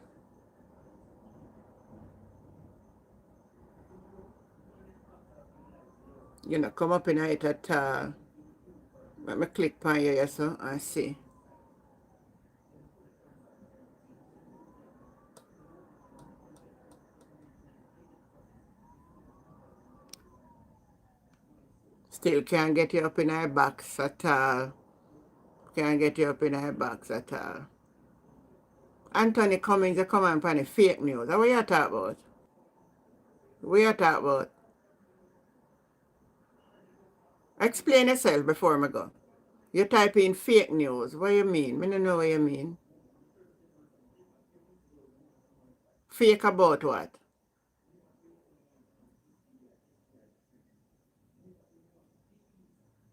You know, come up in it at let me click on you so and see. Still can't get you up in our box at all. Can't get you up in our box at all. Anthony Cummings, you come on the fake news. What you talk about? What you talk about? Explain yourself before me go. You type in fake news. What you mean? I don't know what you mean. Fake about what?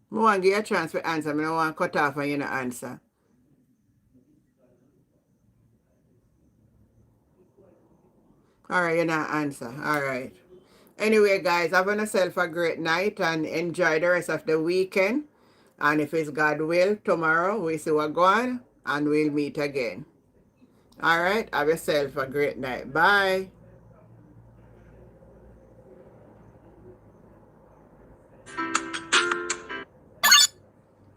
I want to give you a chance to answer. I don't want to cut off and you don't answer. Alright, you not answer. Alright. Anyway, guys, have yourself a great night and enjoy the rest of the weekend. And if it's God will, tomorrow we see what going and we'll meet again. Alright, have yourself a great night. Bye.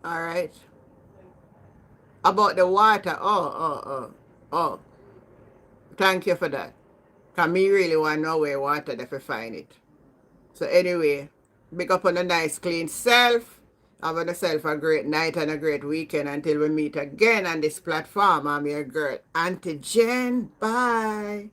Alright. About the water. Oh. Thank you for that. Because me really want to know where water if I find it. So anyway, big up on a nice clean self. Have yourself a great night and a great weekend until we meet again on this platform. I'm your girl, Auntie Jen. Bye.